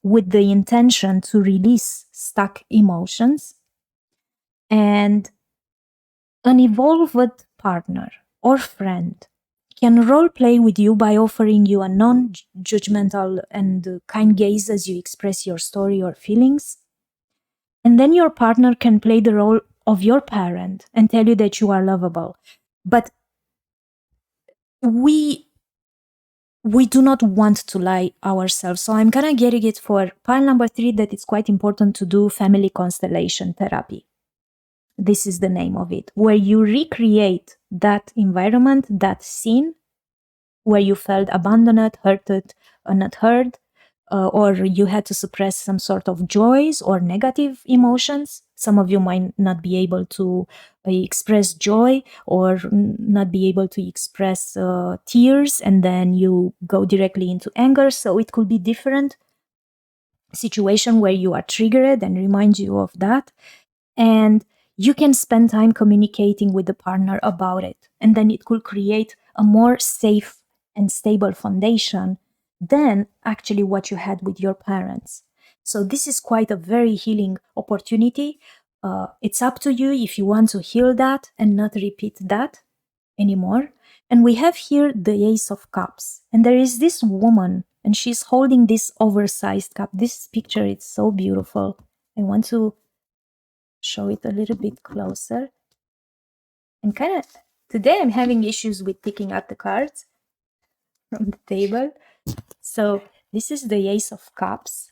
with the intention to release stuck emotions. And an evolved partner or friend can role play with you by offering you a non-judgmental and kind gaze as you express your story or feelings. And then your partner can play the role of your parent and tell you that you are lovable. But we do not want to lie ourselves. So I'm kind of getting it for pile number 3 that it's quite important to do family constellation therapy. This is the name of it, where you recreate that environment, that scene, where you felt abandoned, hurted, not heard, or you had to suppress some sort of joys or negative emotions. Some of you might not be able to express joy or not be able to express tears, and then you go directly into anger. So it could be different situation where you are triggered and remind you of that. And you can spend time communicating with the partner about it. And then it could create a more safe and stable foundation than actually what you had with your parents. So this is quite a very healing opportunity. It's up to you if you want to heal that and not repeat that anymore. And we have here the Ace of Cups. And there is this woman, and she's holding this oversized cup. This picture is so beautiful. I want to show it a little bit closer. And kind of, today I'm having issues with picking up the cards from the table. So this is the Ace of Cups.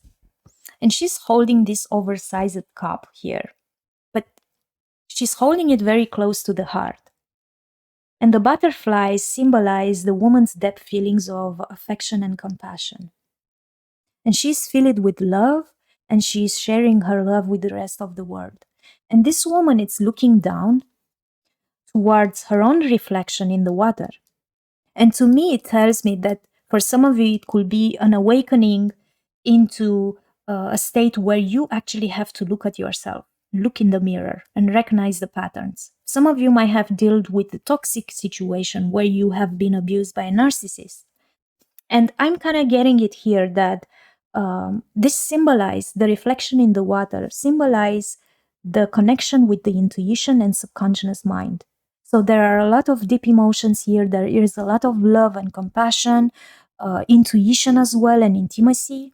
And she's holding this oversized cup here. But she's holding it very close to the heart. And the butterflies symbolize the woman's deep feelings of affection and compassion. And she's filled with love, and she's sharing her love with the rest of the world. And this woman is looking down towards her own reflection in the water. And to me, it tells me that for some of you, it could be an awakening into a state where you actually have to look at yourself, look in the mirror, and recognize the patterns. Some of you might have dealt with the toxic situation where you have been abused by a narcissist. And I'm kind of getting it here that this symbolize the reflection in the water, symbolize the connection with the intuition and subconscious mind. So there are a lot of deep emotions here. There is a lot of love and compassion, intuition as well, and intimacy.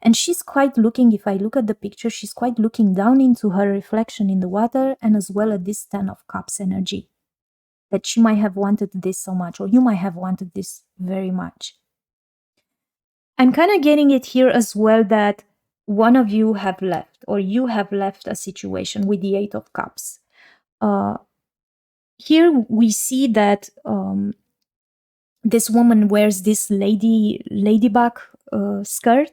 And she's quite looking, if I look at the picture, she's quite looking down into her reflection in the water, and as well at this 10 of Cups energy. That she might have wanted this so much, or you might have wanted this very much. I'm kind of getting it here as well that one of you have left, or you have left a situation with the 8 of Cups. Here we see that this woman wears this ladybug skirt,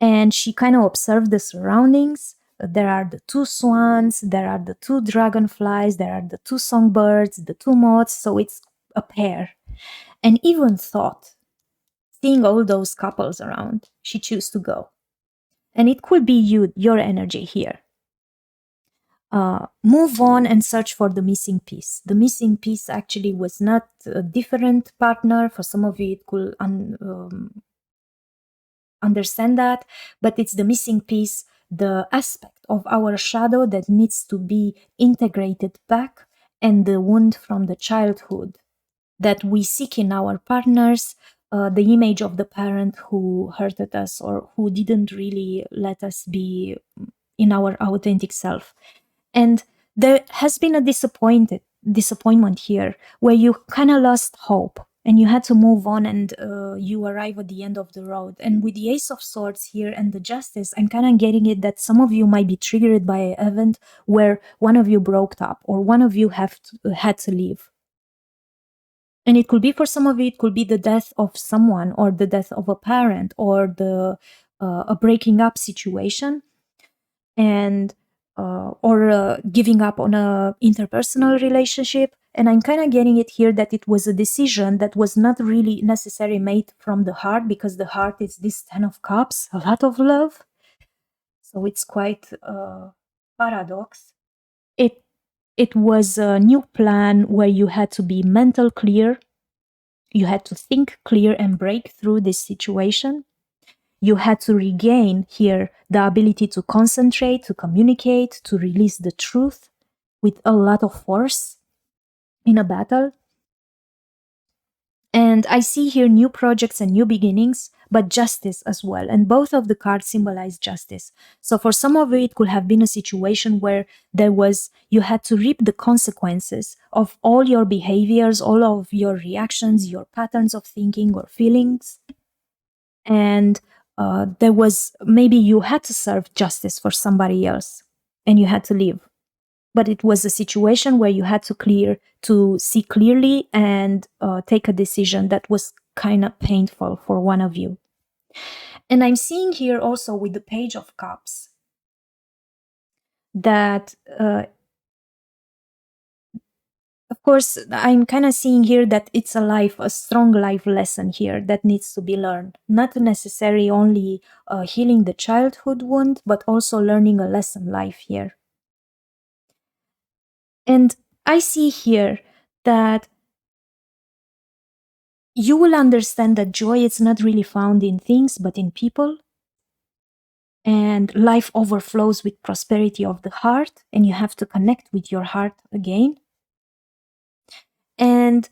and she kind of observed the surroundings. There are the 2 swans, there are the 2 dragonflies, there are the 2 songbirds, the 2 moths, so it's a pair. And even thought, seeing all those couples around, she chose to go. And it could be you, your energy here. Move on and search for the missing piece. The missing piece actually was not a different partner. For some of you, it could understand that, but it's the missing piece, the aspect of our shadow that needs to be integrated back, and the wound from the childhood that we seek in our partners, the image of the parent who hurted us or who didn't really let us be in our authentic self. And there has been a disappointment here where you kind of lost hope and you had to move on, and you arrive at the end of the road. And with the Ace of Swords here and the Justice, I'm kind of getting it that some of you might be triggered by an event where one of you broke up or one of you had to leave. And it could be, for some of you, it could be the death of someone, or the death of a parent, or a breaking up situation, and or giving up on a interpersonal relationship. And I'm kind of getting it here that it was a decision that was not really necessarily made from the heart, because the heart is this 10 of Cups, a lot of love. So it's quite a paradox. It was a new plan where you had to be mental clear. You had to think clear and break through this situation. You had to regain here the ability to concentrate, to communicate, to release the truth with a lot of force in a battle. And I see here new projects and new beginnings, but justice as well. And both of the cards symbolize justice. So for some of you, it could have been a situation where you had to reap the consequences of all your behaviors, all of your reactions, your patterns of thinking or feelings. And maybe you had to serve justice for somebody else and you had to leave. But it was a situation where you had to see clearly and take a decision that was kind of painful for one of you. And I'm seeing here also with the Page of Cups that, of course, I'm kind of seeing here that it's a strong life lesson here that needs to be learned. Not necessarily only healing the childhood wound, but also learning a lesson life here. And I see here that you will understand that joy is not really found in things, but in people. And life overflows with prosperity of the heart, and you have to connect with your heart again. And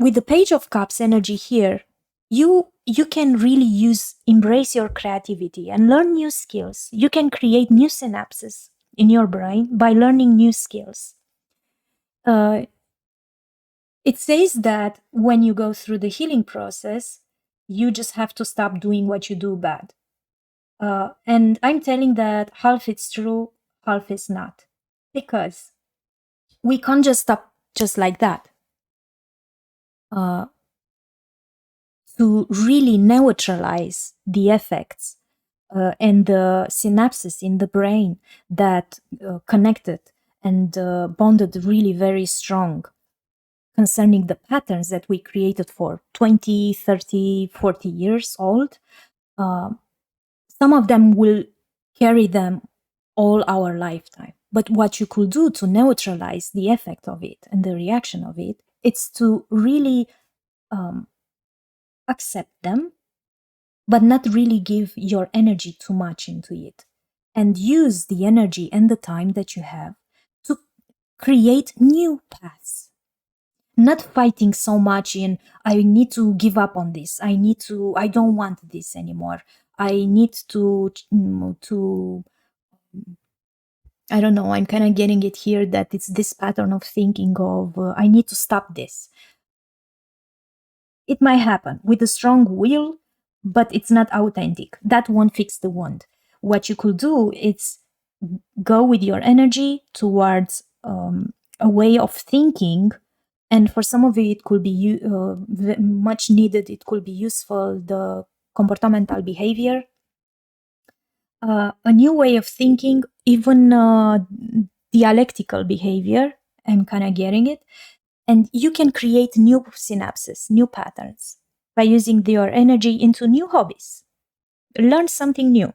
with the Page of Cups energy here, you can really embrace your creativity and learn new skills. You can create new synapses in your brain by learning new skills. It says that when you go through the healing process, you just have to stop doing what you do bad. And I'm telling that half it's true, half is not. Because we can't just stop just like that. To really neutralize the effects and the synapses in the brain that connected and bonded really very strong concerning the patterns that we created for 20, 30, 40 years old, some of them will carry them all our lifetime. But what you could do to neutralize the effect of it and the reaction of it, it's to really accept them, but not really give your energy too much into it. And use the energy and the time that you have to create new paths. Not fighting so much in, I need to give up on this. I don't want this anymore. I need to I don't know, I'm kind of getting it here that it's this pattern of thinking of, I need to stop this. It might happen with a strong will, but it's not authentic. That won't fix the wound. What you could do is go with your energy towards a way of thinking. And for some of it could be much needed. It could be useful, the comportamental behavior, a new way of thinking, even dialectical behavior. I'm kind of getting it. And you can create new synapses, new patterns by using your energy into new hobbies. Learn something new.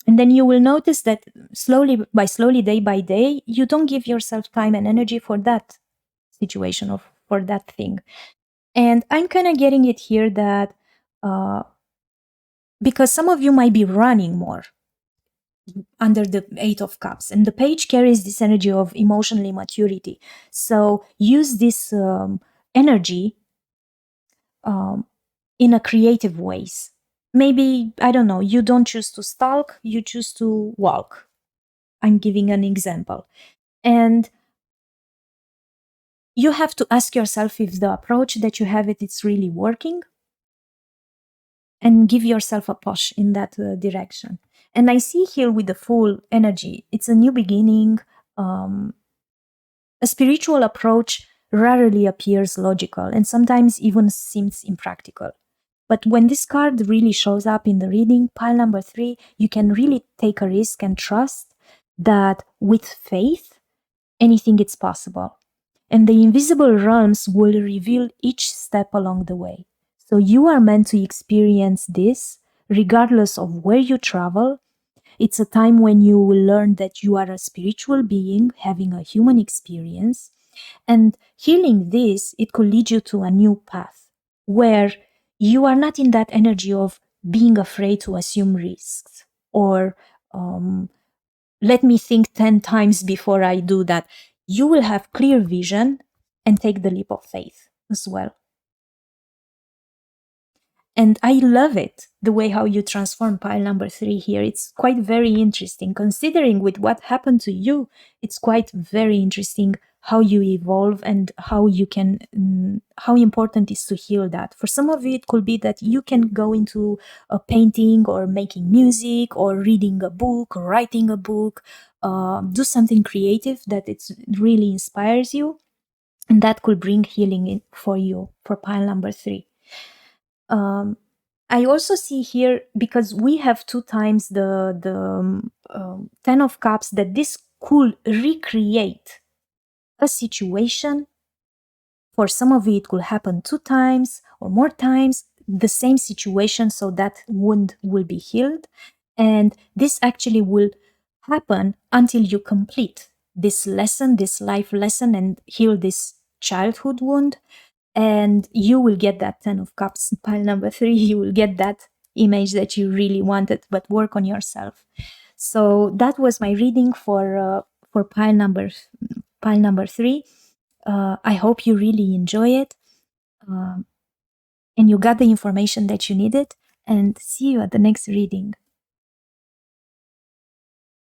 And then you will notice that slowly, day by day, you don't give yourself time and energy for that situation or for that thing. And I'm kind of getting it here that because some of you might be running more under the Eight of Cups, and the Page carries this energy of emotional maturity. So use this energy in a creative ways. Maybe, I don't know, you don't choose to stalk, you choose to walk. I'm giving an example. And you have to ask yourself if the approach that you have it's really working, and give yourself a push in that direction. And I see here with the full energy, it's a new beginning. A spiritual approach rarely appears logical and sometimes even seems impractical. But when this card really shows up in the reading, pile number 3, you can really take a risk and trust that with faith, anything is possible. And the invisible realms will reveal each step along the way. So you are meant to experience this regardless of where you travel. It's a time when you will learn that you are a spiritual being having a human experience. And healing this, it could lead you to a new path where you are not in that energy of being afraid to assume risks or let me think 10 times before I do that. You will have clear vision and take the leap of faith as well. And I love it, the way how you transform pile number 3 here. It's quite very interesting. Considering with what happened to you, it's quite very interesting how you evolve and how you can, how important is to heal that. For some of you, it could be that you can go into a painting or making music or reading a book or writing a book, do something creative that it really inspires you. And that could bring healing in for you for pile number 3. I also see here, because we have 2 times the 10 of Cups, that this could recreate a situation. For some of it could happen 2 times or more times, the same situation, so that wound will be healed. And this actually will happen until you complete this lesson, this life lesson, and heal this childhood wound. And you will get that 10 of Cups, pile number 3, you will get that image that you really wanted, but work on yourself. So that was my reading for pile number 3. I hope you really enjoy it and you got the information that you needed, and see you at the next reading.